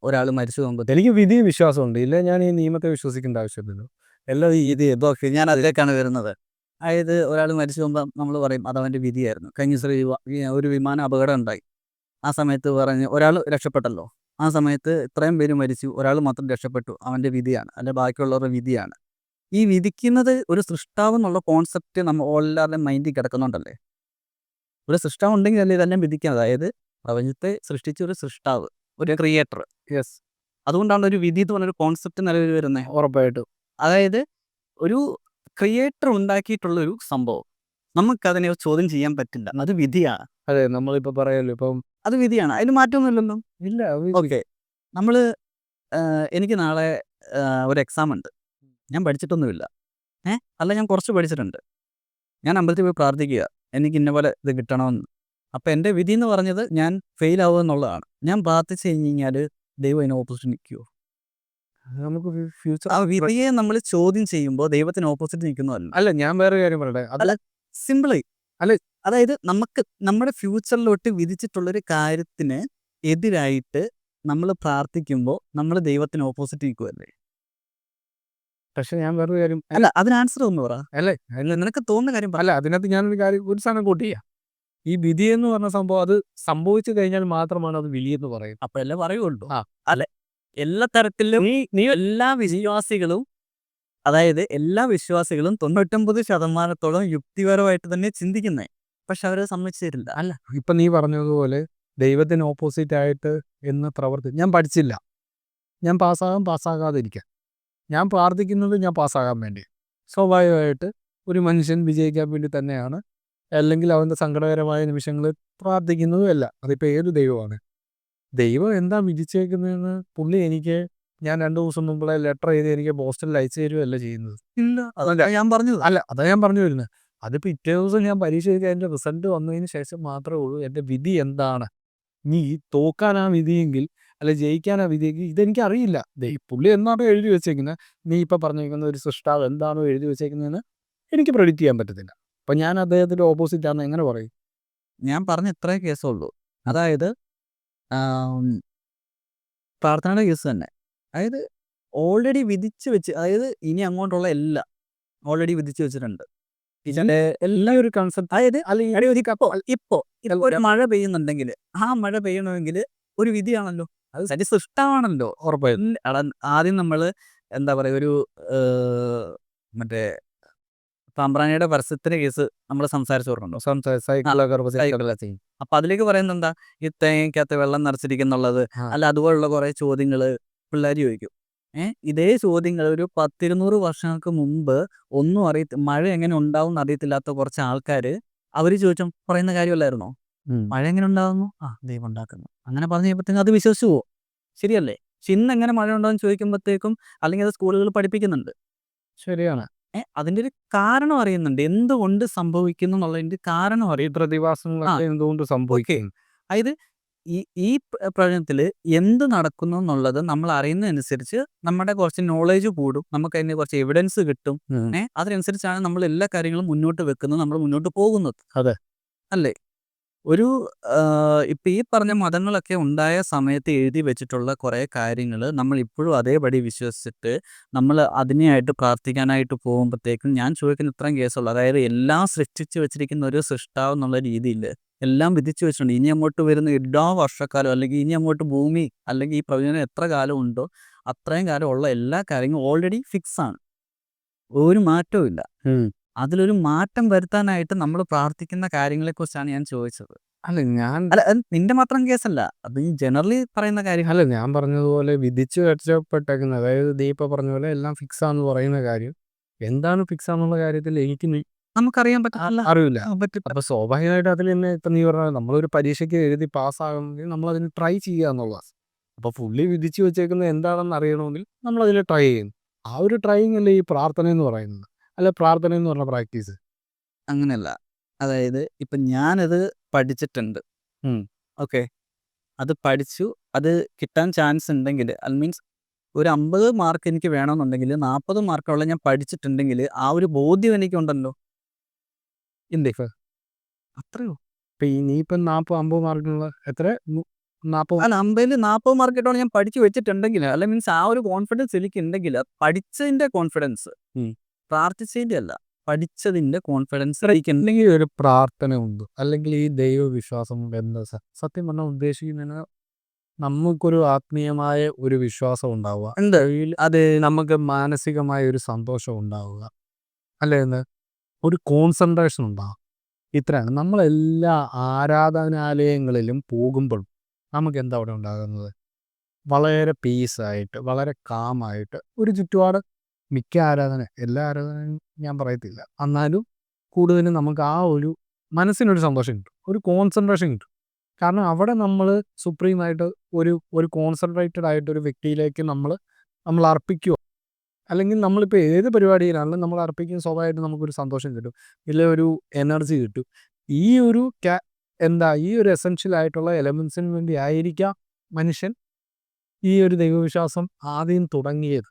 ഒരാൾ മരിച്ചു പോകുമ്പോൾ എനിക്ക് വിധി വിശ്വാസമുണ്ട്, ഇല്ല ഞാൻ ഈ നിയമത്തെ വിശ്വസിക്കേണ്ട ആവശ്യമില്ലല്ലോ. എല്ലാം ഈ ഇത് ഓക്കെ, ഞാൻ അതിലേക്കാണ് വരുന്നത്. അതായത് ഒരാൾ മരിച്ചു പോകുമ്പോൾ നമ്മൾ പറയും അത് അവൻ്റെ വിധിയായിരുന്നു. കഴിഞ്ഞ ദിവസം ഒരു വിമാന അപകടം ഉണ്ടായി. ആ സമയത്ത് പറഞ്ഞ് ഒരാൾ രക്ഷപ്പെട്ടല്ലോ, ആ സമയത്ത് ഇത്രയും പേര് മരിച്ചു, ഒരാൾ മാത്രം രക്ഷപ്പെട്ടു, അവൻ്റെ വിധിയാണ്, അല്ലെ ബാക്കിയുള്ളവരുടെ വിധിയാണ്. ഈ വിധിക്കുന്നത് ഒരു സൃഷ്ടാവ് എന്നുള്ള കോൺസെപ്റ്റ് നമ്മൾ എല്ലാവരുടെയും മൈൻഡിൽ കിടക്കുന്നുണ്ടല്ലേ. ഒരു സൃഷ്ടാവ് ഉണ്ടെങ്കിൽ അല്ലേ ഇതെല്ലാം വിധിക്കുന്നത്. അതായത് പ്രപഞ്ചത്തെ സൃഷ്ടിച്ച ഒരു സൃഷ്ടാവ്, ഒരു ക്രിയേറ്റർ. യെസ്, അതുകൊണ്ടാണ് ഒരു വിധി എന്ന് പറഞ്ഞൊരു കോൺസെപ്റ്റ് നിലവിൽ വരുന്നത്. ഉറപ്പായിട്ടും. അതായത് ഒരു ക്രിയേറ്റർ ഉണ്ടാക്കിയിട്ടുള്ളൊരു സംഭവം നമുക്കതിനെ ചോദ്യം ചെയ്യാൻ പറ്റില്ല, അത് വിധിയാണ്. അതെ, നമ്മളിപ്പോൾ പറയല്ലോ ഇപ്പം അത് വിധിയാണ്, അതിന് മാറ്റമൊന്നുമില്ലല്ലോ. ഇല്ല ഓക്കെ, നമ്മൾ എനിക്ക് നാളെ ഒരു എക്സാം ഉണ്ട്, ഞാൻ പഠിച്ചിട്ടൊന്നുമില്ല. അല്ല, ഞാൻ കുറച്ച് പഠിച്ചിട്ടുണ്ട്. ഞാൻ അമ്പലത്തിൽ പോയി പ്രാർത്ഥിക്കുക, എനിക്ക് ഇന്ന പോലെ ഇത് കിട്ടണമെന്ന്. അപ്പോൾ എൻ്റെ വിധി എന്ന് പറഞ്ഞത് ഞാൻ ഫെയിൽ ആവുക എന്നുള്ളതാണ്. ഞാൻ പ്രാർത്ഥിച്ച് കഴിഞ്ഞ് കഴിഞ്ഞാൽ ദൈവം അതിന് ഓപ്പോസിറ്റ് നിൽക്കുമോ? നമുക്ക് ഫ്യൂച്ചർ ആ വിധിയെ നമ്മൾ ചോദ്യം ചെയ്യുമ്പോൾ ദൈവത്തിന് ഓപ്പോസിറ്റ് നിൽക്കുന്നതല്ല. അല്ല, ഞാൻ വേറെ കാര്യം പറയട്ടെ. അല്ല, സിമ്പിളി അല്ല, അതായത് നമുക്ക് നമ്മുടെ ഫ്യൂച്ചറിലോട്ട് വിധിച്ചിട്ടുള്ളൊരു കാര്യത്തിന് എതിരായിട്ട് നമ്മൾ പ്രാർത്ഥിക്കുമ്പോൾ നമ്മൾ ദൈവത്തിന് ഓപ്പോസിറ്റ് നിൽക്കുമല്ലേ? പക്ഷെ ഞാൻ വേറൊരു കാര്യം അല്ല, അതിന് ആൻസർ ഒന്ന് പറ. അല്ലേ അല്ല, നിനക്ക് തോന്നുന്ന കാര്യം പറ. അല്ല, അതിനകത്ത് ഞാനൊരു കാര്യം, ഒരു സാധനം കൂട്ടി ചെയ്യാം. ഈ വിധി എന്ന് പറഞ്ഞ സംഭവം അത് സംഭവിച്ചു കഴിഞ്ഞാൽ മാത്രമാണ് അത് വിധിയെന്ന് പറയുന്നത്. അപ്പോഴല്ലേ പറയുള്ളൂ. ആ. അല്ലെ, എല്ലാ തരത്തിലും എല്ലാ വിശ്വാസികളും, അതായത് എല്ലാ വിശ്വാസികളും 99% യുക്തിപരമായിട്ട് തന്നെ ചിന്തിക്കുന്നേ, പക്ഷെ അവരത് സമ്മതിച്ചു തരില്ല. അല്ല, ഇപ്പം നീ പറഞ്ഞതുപോലെ ദൈവത്തിന് ഓപ്പോസിറ്റ് ആയിട്ട് എന്ന് ഞാൻ പഠിച്ചില്ല, ഞാൻ പാസ്സാകാതിരിക്കാം, ഞാൻ പ്രാർത്ഥിക്കുന്നത് ഞാൻ പാസ്സാകാൻ വേണ്ടി. സ്വാഭാവികമായിട്ട് ഒരു മനുഷ്യൻ വിജയിക്കാൻ വേണ്ടി തന്നെയാണ്, അല്ലെങ്കിൽ അവൻ്റെ സങ്കടകരമായ നിമിഷങ്ങളിൽ പ്രാർത്ഥിക്കുന്നതും അല്ല. അതിപ്പോൾ ഏത് ദൈവമാണ്, ദൈവം എന്താ വിധിച്ചേക്കുന്നതെന്ന് പുള്ളി എനിക്ക്, ഞാൻ 2 ദിവസം മുമ്പുള്ള ലെറ്റർ എഴുതി എനിക്ക് പോസ്റ്റലിൽ അയച്ചു തരുകയല്ല ചെയ്യുന്നത്. ഇല്ല, അതല്ല ഞാൻ പറഞ്ഞത്. അല്ല, അതാ ഞാൻ പറഞ്ഞു വരുന്നത്. അത് പിറ്റേ ദിവസം ഞാൻ പരീക്ഷ എഴുതി അതിൻ്റെ റിസൾട്ട് വന്നതിന് ശേഷം മാത്രമേ ഉള്ളൂ എൻ്റെ വിധി എന്താണ്. നീ തോക്കാനാ വിധിയെങ്കിൽ, അല്ല ജയിക്കാനാ വിധിയെങ്കിൽ, ഇതെനിക്കറിയില്ല. പുള്ളി എന്താണോ എഴുതി വെച്ചേക്കുന്നത്, നീ ഇപ്പം പറഞ്ഞേക്കുന്ന ഒരു സൃഷ്ടാവ് എന്താണോ എഴുതി വെച്ചേക്കുന്നതെന്ന് എനിക്ക് പ്രെഡിക്റ്റ് ചെയ്യാൻ പറ്റത്തില്ല. അപ്പം ഞാൻ അദ്ദേഹത്തിൻ്റെ ഓപ്പോസിറ്റ് ആണെന്ന് എങ്ങനെ പറയും? ഞാൻ പറഞ്ഞ ഇത്രേ കേസുള്ളൂ. അതായത് പ്രാർത്ഥനയുടെ കേസ് തന്നെ. അതായത് ഓൾറെഡി വിധിച്ച് വെച്ച്, അതായത് ഇനി അങ്ങോട്ടുള്ള എല്ലാം ഓൾറെഡി വിധിച്ച് വെച്ചിട്ടുണ്ട്. ഇതിന്റെ എല്ലാം ഒരു കൺസെപ്റ്റ്. അതായത് ഇപ്പോ ഒരു മഴ പെയ്യുന്നുണ്ടെങ്കിൽ ആ മഴ പെയ്യണമെങ്കിൽ ഒരു വിധിയാണല്ലോ, അത് സരി സൃഷ്ടാവാണല്ലോ. ഉറപ്പായിട്ടും. ആദ്യം നമ്മൾ എന്താ പറയുക, ഒരു മറ്റേ സാമ്പ്രാണിയുടെ പരസ്യത്തിന്റെ കേസ് നമ്മൾ സംസാരിച്ചു ഓർക്കുന്നുണ്ടോ? അപ്പൊ അതിലേക്ക് പറയുന്നത് എന്താ, ഈ തേങ്ങയ്ക്കകത്ത് വെള്ളം നിറച്ചിരിക്കുന്നുള്ളത്, അല്ല അതുപോലുള്ള കുറെ ചോദ്യങ്ങൾ പിള്ളേർ ചോദിക്കും. ഇതേ ചോദ്യങ്ങൾ ഒരു 10-200 വർഷങ്ങൾക്ക് മുമ്പ് ഒന്നും മഴ എങ്ങനെ ഉണ്ടാവും എന്ന് അറിയത്തില്ലാത്ത കുറച്ച് ആൾക്കാർ അവർ ചോദിച്ചും പറയുന്ന കാര്യമല്ലായിരുന്നോ? മഴ എങ്ങനെ ഉണ്ടാകുന്നു? ദൈവം ഉണ്ടാക്കുന്നു. അങ്ങനെ പറഞ്ഞു കഴിയുമ്പോഴത്തേക്കും അത് വിശ്വസിച്ചു പോവും, ശരിയല്ലേ? പക്ഷെ ഇന്ന് എങ്ങനെ മഴ ഉണ്ടാകും ചോദിക്കുമ്പോഴത്തേക്കും, അല്ലെങ്കിൽ അത് സ്കൂളുകൾ പഠിപ്പിക്കുന്നുണ്ട്. ശരിയാണ്. അതിൻ്റെ ഒരു കാരണം അറിയുന്നുണ്ട്, എന്തുകൊണ്ട് സംഭവിക്കുന്നു എന്നുള്ളതിൻ്റെ കാരണം അറിയും. പ്രതിഭാസങ്ങളൊക്കെ എന്തുകൊണ്ട് സംഭവിക്കും. അതായത് ഈ പ്രപഞ്ചത്തിൽ എന്ത് നടക്കുന്നു എന്നുള്ളത് നമ്മൾ അറിയുന്നതനുസരിച്ച് നമ്മുടെ കുറച്ച് നോളേജ് കൂടും, നമുക്ക് അതിന് കുറച്ച് എവിഡൻസ് കിട്ടും. അതിനനുസരിച്ചാണ് നമ്മൾ എല്ലാ കാര്യങ്ങളും മുന്നോട്ട് വെക്കുന്നത്, നമ്മൾ മുന്നോട്ട് പോകുന്നത്. അതെ, അല്ലേ? ഒരു ഇപ്പം ഈ പറഞ്ഞ മതങ്ങളൊക്കെ ഉണ്ടായ സമയത്ത് എഴുതി വെച്ചിട്ടുള്ള കുറേ കാര്യങ്ങൾ നമ്മൾ ഇപ്പോഴും അതേപടി വിശ്വസിച്ചിട്ട് നമ്മൾ അതിനെയായിട്ട് പ്രാർത്ഥിക്കാനായിട്ട് പോകുമ്പോഴത്തേക്കും ഞാൻ ചോദിക്കുന്ന ഇത്രയും കേസുള്ളൂ. അതായത് എല്ലാം സൃഷ്ടിച്ച് വെച്ചിരിക്കുന്ന ഒരു സൃഷ്ടാവ് എന്നുള്ള രീതിയിൽ എല്ലാം വിധിച്ചു വെച്ചിട്ടുണ്ട്. ഇനി അങ്ങോട്ട് വരുന്ന എല്ലാ വർഷക്കാലം അല്ലെങ്കിൽ ഇനി അങ്ങോട്ട് ഭൂമി അല്ലെങ്കിൽ ഈ പ്രപഞ്ചം എത്ര കാലം ഉണ്ടോ അത്രയും കാലം ഉള്ള എല്ലാ കാര്യങ്ങളും ഓൾറെഡി ഫിക്സ് ആണ്. ഒരു മാറ്റവും ഇല്ല. അതിലൊരു മാറ്റം വരുത്താനായിട്ട് നമ്മൾ പ്രാർത്ഥിക്കുന്ന കാര്യങ്ങളെക്കുറിച്ചാണ് ഞാൻ ചോദിച്ചത്. അല്ല ഞാൻ അല്ല അത് നിന്റെ മാത്രം കേസല്ല. അത് ഈ ജനറലി പറയുന്ന കാര്യം. അല്ല ഞാൻ പറഞ്ഞതുപോലെ വിധിച്ചു വെച്ചപ്പെട്ടേക്കുന്നത്, അതായത് നീ ഇപ്പൊ പറഞ്ഞ പോലെ എല്ലാം ഫിക്സ് ആന്ന് പറയുന്ന കാര്യം എന്താണ് ഫിക്സ് ആന്നുള്ള കാര്യത്തിൽ എനിക്ക് നമുക്കറിയാൻ പറ്റില്ല. അറിവില്ല. പറ്റില്ല. അപ്പൊ സ്വാഭാവികമായിട്ട് അതിൽ തന്നെ ഇപ്പൊ നീ പറഞ്ഞ നമ്മളൊരു പരീക്ഷയ്ക്ക് എഴുതി പാസ്സാകണമെങ്കിൽ നമ്മൾ അതിന് ട്രൈ ചെയ്യുക എന്നുള്ളതാണ്. അപ്പൊ ഫുള്ളി വിധിച്ചു വെച്ചേക്കുന്നത് എന്താണെന്ന് അറിയണമെങ്കിൽ നമ്മൾ അതിൽ ട്രൈ ചെയ്യുന്നു. ആ ഒരു ട്രൈയിങ് അല്ലേ ഈ പ്രാർത്ഥന എന്ന് പറയുന്നത്, അല്ല പ്രാർത്ഥന എന്ന് പറഞ്ഞ പ്രാക്ടീസ്. അങ്ങനെയല്ല. അതായത് ഇപ്പം ഞാനത് പഠിച്ചിട്ടുണ്ട്. ഓക്കെ. അത് പഠിച്ചു. അത് കിട്ടാൻ ചാൻസ് ഉണ്ടെങ്കിൽ മീൻസ് ഒരു 50 മാർക്ക് എനിക്ക് വേണമെന്നുണ്ടെങ്കിൽ 40 മാർക്കുള്ള ഞാൻ പഠിച്ചിട്ടുണ്ടെങ്കിൽ ആ ഒരു ബോധ്യം എനിക്കുണ്ടല്ലോ. ഇല്ലേ ഇപ്പൊ അത്രയോ ഇപ്പൊ ഈ നീ ഇപ്പം 40-50 മാർക്കിനുള്ള എത്ര 40 അല്ല 50ൽ 40 മാർക്ക് ഇട്ടോളം ഞാൻ പഠിച്ചു വെച്ചിട്ടുണ്ടെങ്കിൽ അല്ല മീൻസ് ആ ഒരു കോൺഫിഡൻസ് എനിക്ക് ഉണ്ടെങ്കിൽ പഠിച്ചതിന്റെ കോൺഫിഡൻസ് പ്രാർത്ഥിച്ചതിന്റെ അല്ല പഠിച്ചതിന്റെ കോൺഫിഡൻസ് അല്ലെങ്കിൽ ഒരു പ്രാർത്ഥന ഉണ്ട്, അല്ലെങ്കിൽ ഈ ദൈവവിശ്വാസം കൊണ്ട് എന്താ സത്യം പറഞ്ഞാൽ ഉദ്ദേശിക്കുന്നതിന് നമുക്കൊരു ആത്മീയമായ ഒരു വിശ്വാസം ഉണ്ടാവുക, ഉണ്ട്. അത് നമുക്ക് മാനസികമായ ഒരു സന്തോഷം ഉണ്ടാവുക, അല്ലേ ഒരു കോൺസെൻട്രേഷൻ ഉണ്ടാവും. ഇത്രയാണ്. നമ്മളെല്ലാ ആരാധനാലയങ്ങളിലും പോകുമ്പോഴും നമുക്ക് എന്താ അവിടെ ഉണ്ടാകുന്നത്? വളരെ പീസായിട്ട്, വളരെ കാമായിട്ട് ഒരു ചുറ്റുപാട്. മിക്ക എല്ലാ ആരാധനയും ഞാൻ പറയത്തില്ല, എന്നാലും കൂടുതലും നമുക്ക് ആ ഒരു മനസ്സിനൊരു സന്തോഷം കിട്ടും, ഒരു കോൺസെൻട്രേഷൻ കിട്ടും. കാരണം അവിടെ നമ്മൾ സുപ്രീമായിട്ട് ഒരു കോൺസെൻട്രേറ്റഡ് ആയിട്ടൊരു വ്യക്തിയിലേക്ക് നമ്മൾ അർപ്പിക്കുക. അല്ലെങ്കിൽ നമ്മളിപ്പോൾ ഏത് പരിപാടിയിലാണെങ്കിലും നമ്മൾ അർപ്പിക്കുന്ന സ്വാഭാവികമായിട്ട് നമുക്കൊരു സന്തോഷം കിട്ടും, ഇല്ല ഒരു എനർജി കിട്ടും. ഈ ഒരു ഈ ഒരു എസെൻഷ്യൽ ആയിട്ടുള്ള എലമെൻസിന് വേണ്ടി ആയിരിക്കാം മനുഷ്യൻ ഈ ഒരു ദൈവവിശ്വാസം ആദ്യം തുടങ്ങിയത്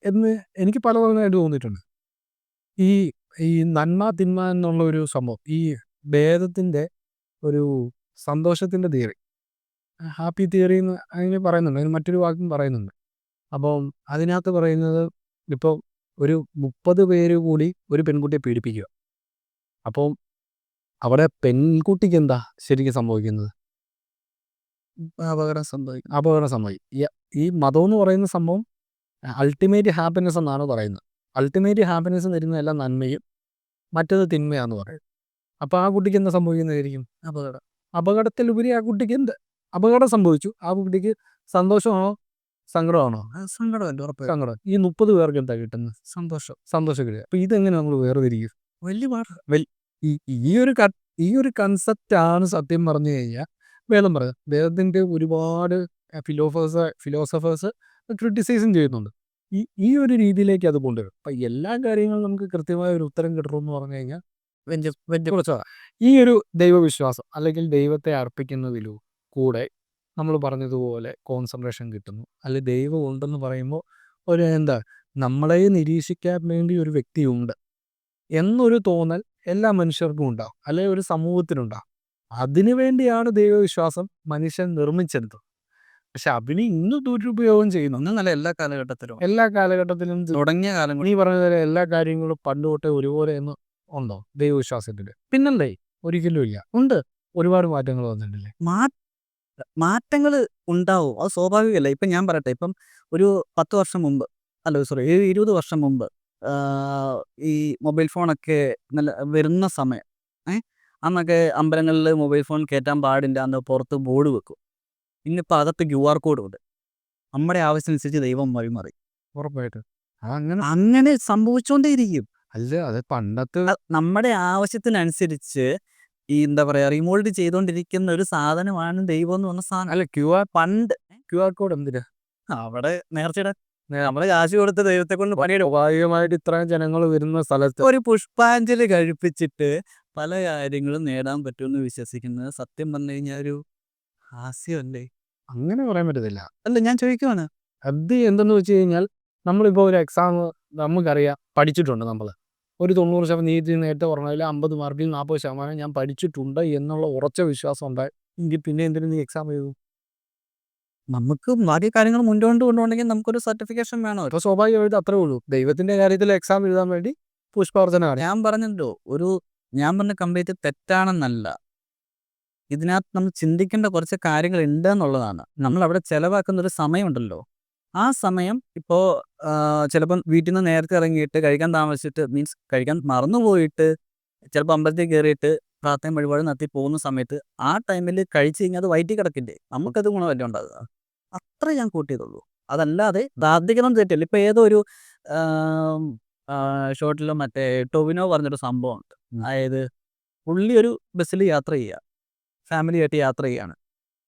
എന്ന് എനിക്ക് പലതവണയായിട്ട് തോന്നിയിട്ടുണ്ട്. ഈ ഈ നന്മ തിന്മ എന്നുള്ള ഒരു സംഭവം, ഈ ഭേദത്തിൻ്റെ ഒരു സന്തോഷത്തിൻ്റെ തിയറി, ഹാപ്പി തിയറി എന്ന് അതിന് പറയുന്നുണ്ട്, അതിന് മറ്റൊരു വാക്കും പറയുന്നുണ്ട്. അപ്പം അതിനകത്ത് പറയുന്നത് ഇപ്പോൾ ഒരു 30 പേര് കൂടി ഒരു പെൺകുട്ടിയെ പീഡിപ്പിക്കുക. അപ്പം അവിടെ പെൺകുട്ടിക്ക് എന്താ ശരിക്കും സംഭവിക്കുന്നത്? അപകടം സംഭവിക്കും. ഈ മതം എന്ന് പറയുന്ന സംഭവം അൾട്ടിമേറ്റ് ഹാപ്പിനെസ് എന്നാണ് പറയുന്നത്. അൾട്ടിമേറ്റ് ഹാപ്പിനെസ് തരുന്നതെല്ലാം നന്മയും മറ്റത് തിന്മയാന്ന് പറയും. അപ്പോൾ ആ കുട്ടിക്ക് എന്താ സംഭവിക്കുന്നതായിരിക്കും? അപകടത്തിലുപരി ആ കുട്ടിക്ക് എന്ത് അപകടം സംഭവിച്ചു, ആ കുട്ടിക്ക് സന്തോഷമാണോ സങ്കടമാണോ? സങ്കടമല്ല ഉറപ്പായിട്ടും. സങ്കടം. ഈ 30 പേർക്ക് എന്താ കിട്ടുന്നത്? സന്തോഷം കിട്ടുക. അപ്പോൾ ഇതെങ്ങനെ നമ്മൾ വേർതിരിക്കും? വലിയ പാട്. ഈ ഒരു കൺസെപ്റ്റാണ് സത്യം പറഞ്ഞു കഴിഞ്ഞാൽ വേദം പറയുന്നത്. വേദത്തിൻ്റെ ഒരുപാട് ഫിലോസഫേഴ്സ് ക്രിട്ടിസൈസും ചെയ്യുന്നുണ്ട്. ഈ ഒരു രീതിയിലേക്ക് അത് കൊണ്ടുവരും. അപ്പം എല്ലാ കാര്യങ്ങളും നമുക്ക് കൃത്യമായ ഒരു ഉത്തരം കിട്ടണമെന്ന് പറഞ്ഞു കഴിഞ്ഞാൽ കുറച്ചാണ്. ഈ ഒരു ദൈവവിശ്വാസം അല്ലെങ്കിൽ ദൈവത്തെ അർപ്പിക്കുന്നതിലൂ കൂടെ നമ്മൾ പറഞ്ഞതുപോലെ കോൺസെൻട്രേഷൻ കിട്ടുന്നു. അല്ലെങ്കിൽ ദൈവം ഉണ്ടെന്ന് പറയുമ്പോൾ ഒരു നമ്മളെ നിരീക്ഷിക്കാൻ വേണ്ടി ഒരു വ്യക്തിയുണ്ട് എന്നൊരു തോന്നൽ എല്ലാ മനുഷ്യർക്കും ഉണ്ടാവും, അല്ലെങ്കിൽ ഒരു സമൂഹത്തിനുണ്ടാവും. അതിനു വേണ്ടിയാണ് ദൈവവിശ്വാസം മനുഷ്യൻ നിർമ്മിച്ചെടുത്തത്. പക്ഷെ അതിന് ഇന്ന് ദുരുപയോഗം ചെയ്യുന്നു. ഒന്നല്ല എല്ലാ കാലഘട്ടത്തിലും തുടങ്ങിയ കാലങ്ങൾ നീ പറഞ്ഞ പോലെ എല്ലാ കാര്യങ്ങളും പണ്ട് തൊട്ടേ ഒരുപോലെ എന്ന് ഉണ്ടോ ദൈവവിശ്വാസത്തിൽ? പിന്നല്ലേ, ഒരിക്കലും ഇല്ല. ഉണ്ട്, ഒരുപാട് മാറ്റങ്ങൾ വന്നിട്ടില്ലേ? മാറ്റങ്ങൾ ഉണ്ടാവും, അത് സ്വാഭാവികമല്ല. ഇപ്പം ഞാൻ പറയട്ടെ, ഇപ്പം ഒരു 10 വർഷം മുമ്പ്, അല്ല സോറി 20 വർഷം മുമ്പ് ഈ മൊബൈൽ ഫോണൊക്കെ നല്ല വരുന്ന സമയം, അന്നൊക്കെ അമ്പലങ്ങളിൽ മൊബൈൽ ഫോൺ കയറ്റാൻ പാടില്ല, അന്ന് പുറത്ത് ബോർഡ് വെക്കും. ഇന്നിപ്പോൾ അകത്ത് QR കോഡ് ഉണ്ട്. നമ്മുടെ ആവശ്യമനുസരിച്ച് ദൈവം വഴിമാറി. ഉറപ്പായിട്ട് അങ്ങനെ സംഭവിച്ചുകൊണ്ടേയിരിക്കും. അല്ല, അത് പണ്ടത്തെ നമ്മുടെ ആവശ്യത്തിനനുസരിച്ച് ഈ എന്താ പറയാ റിമോൾഡ് ചെയ്തുകൊണ്ടിരിക്കുന്ന ഒരു സാധനമാണ് ദൈവം എന്ന് പറഞ്ഞ സാധനം. അല്ല പണ്ട് QR കോഡ് എന്തിനാ അവിടെ നേർച്ചയിടാൻ നമ്മള് കാശ് കൊടുത്ത് ദൈവത്തെ കൊണ്ട് പണിയെടുക്കും. സ്വാഭാവികമായിട്ട് ഇത്രയും ജനങ്ങൾ വരുന്ന സ്ഥലത്ത് ഒരു പുഷ്പാഞ്ജലി കഴിപ്പിച്ചിട്ട് പല കാര്യങ്ങളും നേടാൻ പറ്റുമെന്ന് വിശ്വസിക്കുന്നത് സത്യം പറഞ്ഞു കഴിഞ്ഞാൽ ഒരു ഹാസ്യമല്ലേ? അങ്ങനെ പറയാൻ പറ്റത്തില്ല. അല്ല, ഞാൻ ചോദിക്കുവാണ്. അത് എന്തെന്ന് വെച്ച് കഴിഞ്ഞാൽ നമ്മളിപ്പോൾ ഒരു എക്സാം നമുക്കറിയാം, പഠിച്ചിട്ടുണ്ട്. നമ്മൾ ഒരു 90% നീതി നേരത്തെ പറഞ്ഞതിൽ 50 മാർക്കിൽ 40% ഞാൻ പഠിച്ചിട്ടുണ്ട് എന്നുള്ള ഉറച്ച വിശ്വാസം ഉണ്ടായി എങ്കിൽ പിന്നെ എന്തിനു നീ എക്സാം എഴുതും? നമുക്ക് ബാക്കി കാര്യങ്ങൾ മുന്നോട്ട് കൊണ്ടുപോകണമെങ്കിൽ നമുക്കൊരു സർട്ടിഫിക്കേഷൻ വേണം. അപ്പോൾ സ്വാഭാവികമായിട്ട് അത്രേ ഉള്ളൂ. ദൈവത്തിൻ്റെ കാര്യത്തിൽ എക്സാം എഴുതാൻ വേണ്ടി പുഷ്പാർച്ചന. ഞാൻ പറഞ്ഞല്ലോ, ഒരു ഞാൻ പറഞ്ഞ കംപ്ലീറ്റ് തെറ്റാണെന്നല്ല. ഇതിനകത്ത് നമ്മൾ ചിന്തിക്കേണ്ട കുറച്ച് കാര്യങ്ങൾ ഉണ്ട് എന്നുള്ളതാണ്. നമ്മൾ അവിടെ ചെലവാക്കുന്ന ഒരു സമയമുണ്ടല്ലോ. ആ സമയം ഇപ്പോൾ ചിലപ്പം വീട്ടിൽ നിന്ന് നേരത്തെ ഇറങ്ങിയിട്ട് കഴിക്കാൻ താമസിച്ചിട്ട് മീൻസ് കഴിക്കാൻ മറന്നുപോയിട്ട് ചിലപ്പോൾ അമ്പലത്തിൽ കയറിയിട്ട് പ്രാർത്ഥനയും വഴിപാട് നടത്തി പോകുന്ന സമയത്ത് ആ ടൈമിൽ കഴിച്ച് കഴിഞ്ഞാൽ അത് വയറ്റിൽ കിടക്കില്ലേ, നമുക്കത് ഗുണമല്ല ഉണ്ടാകുക. അത്ര ഞാൻ കൂട്ട് ചെയ്തുള്ളൂ. അതല്ലാതെ പ്രാർത്ഥിക്കണം തെറ്റില്ല. ഇപ്പോൾ ഏതോ ഒരു ഷോട്ടിലും മറ്റേ ടൊവിനോ പറഞ്ഞൊരു സംഭവമുണ്ട്. അതായത് പുള്ളി ഒരു ബസ്സിൽ യാത്ര ചെയ്യുക, ഫാമിലിയായിട്ട് യാത്ര ചെയ്യുകയാണ്.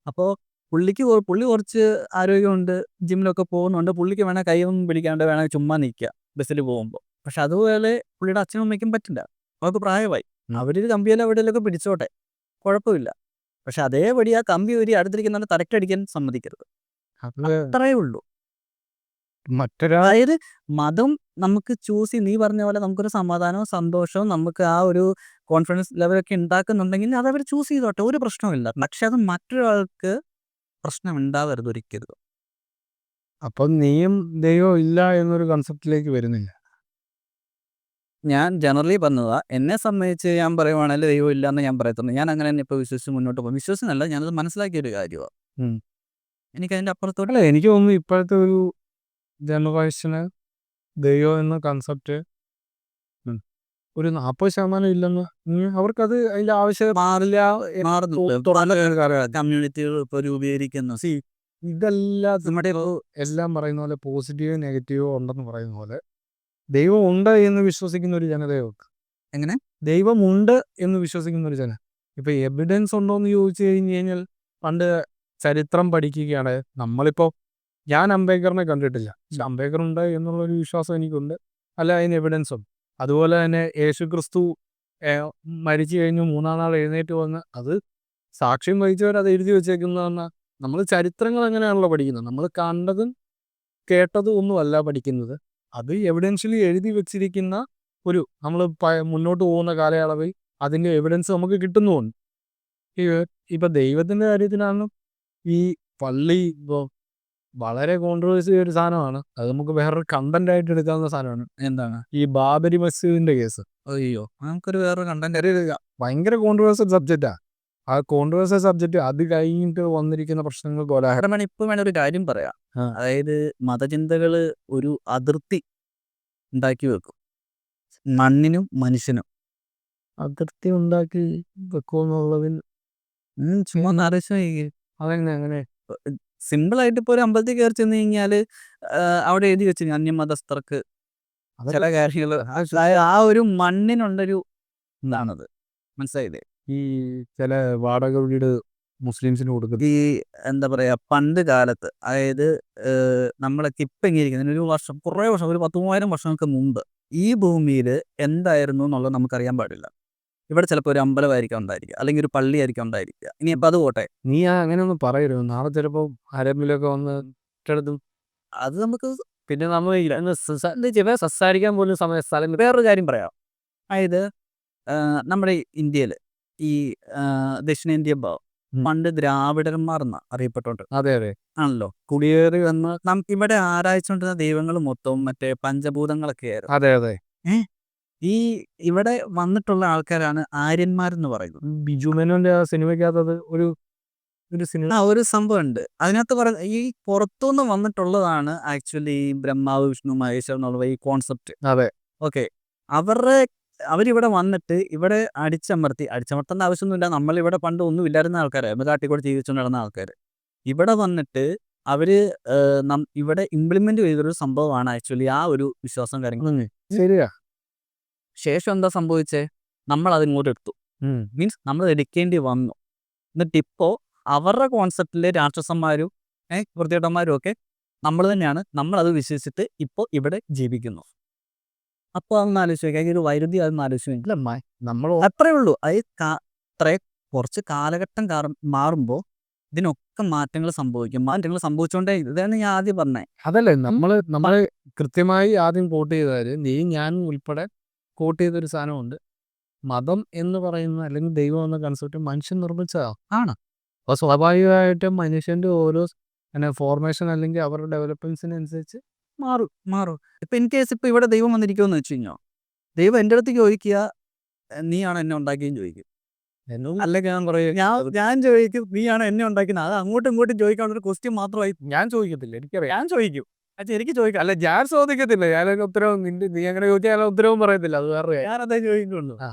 അപ്പോൾ പുള്ളി കുറച്ച് ആരോഗ്യമുണ്ട്, ജിമ്മിലൊക്കെ പോകുന്നുണ്ട്. പുള്ളിക്ക് വേണേൽ കൈയൊന്നും പിടിക്കാണ്ട് വേണമെങ്കിൽ ചുമ്മാ നിൽക്കുക ബസ്സിൽ പോകുമ്പോൾ. പക്ഷെ അതുപോലെ പുള്ളിയുടെ അച്ഛനും അമ്മയ്ക്കും പറ്റില്ല, അവർക്ക് പ്രായമായി. അവരൊരു കമ്പിയെല്ലാം എവിടെയെങ്കിലുമൊക്കെ പിടിച്ചോട്ടെ, കുഴപ്പമില്ല. പക്ഷെ അതേപടി ആ കമ്പി ഊരി അടുത്തിരിക്കുന്നവരെ തലക്കടിക്കാൻ സമ്മതിക്കരുത്. അത് അത്രയേ ഉള്ളൂ. മറ്റൊരാൾ അതായത് മതം നമുക്ക് ചൂസ് നീ പറഞ്ഞ പോലെ നമുക്കൊരു സമാധാനവും സന്തോഷവും നമുക്ക് ആ ഒരു കോൺഫിഡൻസ് ലെവലൊക്കെ ഉണ്ടാക്കുന്നുണ്ടെങ്കിൽ അത് അവർ ചൂസ് ചെയ്തോട്ടെ, ഒരു പ്രശ്നവുമില്ല. പക്ഷെ അത് മറ്റൊരാൾക്ക് പ്രശ്നം ഉണ്ടാവരുത് ഒരിക്കലും. അപ്പം നീയും ദൈവം ഇല്ല എന്നൊരു കൺസെപ്റ്റിലേക്ക് വരുന്നില്ല. ഞാൻ ജനറലി പറഞ്ഞതാ. എന്നെ സംബന്ധിച്ച് ഞാൻ പറയുവാണെങ്കിൽ ദൈവം ഇല്ലാന്ന് ഞാൻ പറയത്തുള്ളൂ. ഞാൻ അങ്ങനെ തന്നെ ഇപ്പോൾ വിശ്വസിച്ച് മുന്നോട്ട് പോകും. വിശ്വസിച്ചല്ല, ഞാനത് മനസ്സിലാക്കിയ ഒരു കാര്യമാണ്. ഉം. എനിക്ക് അതിൻ്റെ അപ്പുറത്തോട്ട് അല്ല, എനിക്ക് തോന്നുന്നു ഇപ്പോഴത്തെ ഒരു ജനറേഷന് ദൈവം എന്ന കൺസെപ്റ്റ് ഒരു 40% ഇല്ലെന്ന്. അവർക്കത് അതിന്റെ ആവശ്യം മാറില്ല. കമ്മ്യൂണിറ്റികൾ ഇപ്പോൾ രൂപീകരിക്കുന്നു. സി ഇതെല്ലാം നമ്മുടെ ഇപ്പോൾ എല്ലാം പറയുന്ന പോലെ പോസിറ്റീവ് നെഗറ്റീവോ ഉണ്ടെന്ന് പറയുന്ന പോലെ ദൈവം ഉണ്ട് എന്ന് വിശ്വസിക്കുന്ന ഒരു ജനതയൊക്കെ, എങ്ങനെ ദൈവമുണ്ട് എന്ന് വിശ്വസിക്കുന്ന ഒരു ജന, ഇപ്പൊ എവിഡൻസ് ഉണ്ടോ എന്ന് ചോദിച്ചു കഴിഞ്ഞു കഴിഞ്ഞാൽ പണ്ട് ചരിത്രം പഠിക്കുകയാണ് നമ്മളിപ്പോ. ഞാൻ അംബേദ്കറിനെ കണ്ടിട്ടില്ല, പക്ഷെ അംബേദ്കർ ഉണ്ട് എന്നുള്ളൊരു വിശ്വാസം എനിക്കുണ്ട്. അല്ല, അതിന് എവിഡൻസ് ഉണ്ട്. അതുപോലെ തന്നെ യേശു ക്രിസ്തു മരിച്ചു കഴിഞ്ഞു 3-ാം നാൾ എഴുന്നേറ്റ് വന്ന് അത് സാക്ഷ്യം വഹിച്ചവർ അത് എഴുതി വെച്ചേക്കുന്നതെന്ന. നമ്മൾ ചരിത്രങ്ങൾ എങ്ങനെയാണല്ലോ പഠിക്കുന്നത്, നമ്മൾ കണ്ടതും കേട്ടതും ഒന്നുമല്ല പഠിക്കുന്നത്, അത് എവിഡൻഷ്യലി എഴുതി വെച്ചിരിക്കുന്ന ഒരു നമ്മൾ മുന്നോട്ട് പോകുന്ന കാലയളവിൽ അതിൻ്റെ എവിഡൻസ് നമുക്ക് കിട്ടുന്നുമുണ്ട്. ഇപ്പൊ ദൈവത്തിൻ്റെ കാര്യത്തിലാണ് ഈ പള്ളി ഇപ്പോൾ വളരെ കോൺട്രവേഴ്സി ഒരു സാധനമാണ്. അത് നമുക്ക് വേറൊരു കണ്ടന്റ് ആയിട്ട് എടുക്കാവുന്ന സാധനമാണ്. എന്താണ് ഈ ബാബരി മസ്ജിദിന്റെ കേസ്. അയ്യോ, നമുക്കൊരു വേറൊരു കണ്ടന്റ് ഭയങ്കര കോൺട്രവേഴ്സൽ സബ്ജക്റ്റാ. ആ കോൺട്രവേഴ്സൽ സബ്ജക്റ്റ് അത് കഴിഞ്ഞിട്ട് വന്നിരിക്കുന്ന പ്രശ്നങ്ങൾ കോലാഹലം. ഇപ്പം വേണ ഒരു കാര്യം പറയാം. അതായത് മതചിന്തകൾ ഒരു അതിർത്തി ഉണ്ടാക്കി വെക്കും മണ്ണിനും മനുഷ്യനും. അതിർത്തി ഉണ്ടാക്കി വെക്കുമെന്നുള്ളതിൽ ചുമ്മാ ഒന്ന് ആലോചിച്ച് നോക്കിക്കേ. അതെങ്ങനെ അങ്ങനെ സിമ്പിളായിട്ട് ഇപ്പോൾ ഒരു അമ്പലത്തിൽ കയറി ചെന്ന് കഴിഞ്ഞാൽ അവിടെ എഴുതി വെച്ച് അന്യമതസ്ഥർക്ക് ചില കാര്യങ്ങൾ. അതായത് ആ ഒരു മണ്ണിനുള്ളൊരു ഇതാണത്, മനസ്സിലായില്ലേ? ഈ ചില വാടക വീട് മുസ്ലിംസിന് കൊടുക്കുന്നത്. ഈ എന്താ പറയുക, പണ്ട് കാലത്ത് അതായത് നമ്മളൊക്കെ ഇപ്പം എങ്ങനെ ഇരിക്കുന്നത്, ഒരു വർഷം കുറേ വർഷം, ഒരു 10,000-3000 വർഷങ്ങൾക്ക് മുമ്പ് ഈ ഭൂമിയിൽ എന്തായിരുന്നു എന്നുള്ളത് നമുക്കറിയാൻ പാടില്ല. ഇവിടെ ചിലപ്പോൾ ഒരു അമ്പലമായിരിക്കാം ഉണ്ടായിരിക്കുക, അല്ലെങ്കിൽ ഒരു പള്ളിയായിരിക്കാം ഉണ്ടായിരിക്കുക. ഇനി അപ്പം അത് പോട്ടെ, നീ അങ്ങനെ പറയരുത്. നാളെ ചിലപ്പോൾ ആരെങ്കിലുമൊക്കെ വന്ന് ഇട്ടെടുത്തും അത് നമുക്ക് പിന്നെ നമ്മൾ സംസാരിക്കാൻ പോലും സ്ഥലം. വേറൊരു കാര്യം പറയാം. അതായത് നമ്മുടെ ഇന്ത്യയിൽ ഈ ദക്ഷിണേന്ത്യൻ ഭാഗം പണ്ട് ദ്രാവിഡന്മാർ എന്നാ അറിയപ്പെട്ടോണ്ട്. അതെ അതെ ആണല്ലോ കുടിയേറി വന്ന് നമുക്ക് ഇവിടെ ആരാധിച്ചുകൊണ്ടിരുന്ന ദൈവങ്ങൾ മൊത്തം മറ്റേ പഞ്ചഭൂതങ്ങളൊക്കെ ആയിരുന്നു. അതെ അതെ ഈ ഇവിടെ വന്നിട്ടുള്ള ആൾക്കാരാണ് ആര്യന്മാരെന്ന് പറയുന്നത്. ബിജു മേനോന്റെ ആ സിനിമയ്ക്കകത്തത് ഒരു സിനിമ ഒരു സംഭവം ഉണ്ട് അതിനകത്ത്. ഈ പുറത്തുനിന്ന് വന്നിട്ടുള്ളതാണ് ആക്ച്വലി ബ്രഹ്മാവ് വിഷ്ണു മഹേശ്വരൻ എന്നുള്ള ഈ കോൺസെപ്റ്റ്. അതെ ഓക്കെ, അവരിവിടെ വന്നിട്ട് ഇവിടെ അടിച്ചമർത്തേണ്ട ആവശ്യമൊന്നുമില്ല. നമ്മളിവിടെ പണ്ട് ഒന്നും ഇല്ലായിരുന്ന ആൾക്കാരായിരുന്നു, കാട്ടിക്കൂടെ ജീവിച്ചുകൊണ്ട് നടന്ന ആൾക്കാർ. ഇവിടെ വന്നിട്ട് അവര് ഇവിടെ ഇംപ്ലിമെന്റ് ചെയ്തൊരു സംഭവമാണ് ആക്ച്വലി ആ ഒരു വിശ്വാസം കാര്യങ്ങൾ. ശരിയാ. ശേഷം എന്താ സംഭവിച്ചേ, നമ്മൾ അതിങ്ങോട്ട് എടുത്തു. മീൻസ് നമ്മൾ എടുക്കേണ്ടി വന്നു. എന്നിട്ടിപ്പോ അവരുടെ കോൺസെപ്റ്റിലെ രാക്ഷസന്മാരും വൃത്തികെട്ടന്മാരും ഒക്കെ നമ്മൾ തന്നെയാണ്. നമ്മളത് വിശ്വസിച്ചിട്ട് ഇപ്പോൾ ഇവിടെ ജീവിക്കുന്നു. അപ്പോൾ അതൊന്ന് ആലോചിച്ച് നോക്കി, അതിൻ്റെ ഒരു വൈരുദ്ധ്യം അതൊന്ന് ആലോചിച്ച് നോക്കി. നമ്മൾ അത്രേ ഉള്ളൂ. അത് കുറച്ച് കാലഘട്ടം മാറുമ്പോൾ ഇതിനൊക്കെ മാറ്റങ്ങൾ സംഭവിക്കും. മാറ്റങ്ങൾ സംഭവിച്ചുകൊണ്ടേ ഇതാണ് ഞാൻ ആദ്യം പറഞ്ഞത്. അതല്ലേ നമ്മൾ കൃത്യമായി ആദ്യം കോട്ട് ചെയ്താല് ഞാൻ ഉൾപ്പെടെ കോട്ട് ചെയ്തൊരു സാധനമുണ്ട്. മതം എന്ന് പറയുന്ന അല്ലെങ്കിൽ ദൈവം എന്ന കൺസെപ്റ്റ് മനുഷ്യൻ നിർമ്മിച്ചതാണ്. അപ്പോൾ സ്വാഭാവികമായിട്ടും മനുഷ്യന്റെ ഓരോ ഫോർമേഷൻ അല്ലെങ്കിൽ അവരുടെ ഡെവലപ്മെന്റ്സിനനുസരിച്ച് മാറും. ഇപ്പൊ ഇൻ കേസ് ഇപ്പൊ ഇവിടെ ദൈവം വന്നിരിക്കുമെന്ന് വെച്ച് കഴിഞ്ഞാൽ, ദൈവം എൻ്റെ അടുത്തേക്ക് ചോദിക്കുക, നീയാണോ എന്നെ ഉണ്ടാക്കിയെന്ന് ചോദിക്കും. എന്നോട് അല്ലെങ്കിൽ ഞാൻ പറയും ഞാൻ ചോദിക്കും നീയാണോ എന്നെ ഉണ്ടാക്കുന്നത്. അത് അങ്ങോട്ടും ഇങ്ങോട്ടും ചോദിക്കാനുള്ള ഒരു ക്വസ്റ്റ്യൻ മാത്രമായി ഞാൻ ചോദിക്കത്തില്ല. എനിക്കറിയാം. ഞാൻ ചോദിക്കും. പക്ഷേ എനിക്ക് ചോദിക്കാം. അല്ല ഞാൻ ചോദിക്കത്തില്ല. ഞാനതിന് ഉത്തരവും നീ അങ്ങനെ ചോദിച്ചാൽ ഞാൻ ഉത്തരവും പറയത്തില്ല. അത് വേറെ കാര്യം. ഞാനതേ ചോദിക്കുള്ളൂ. ആ.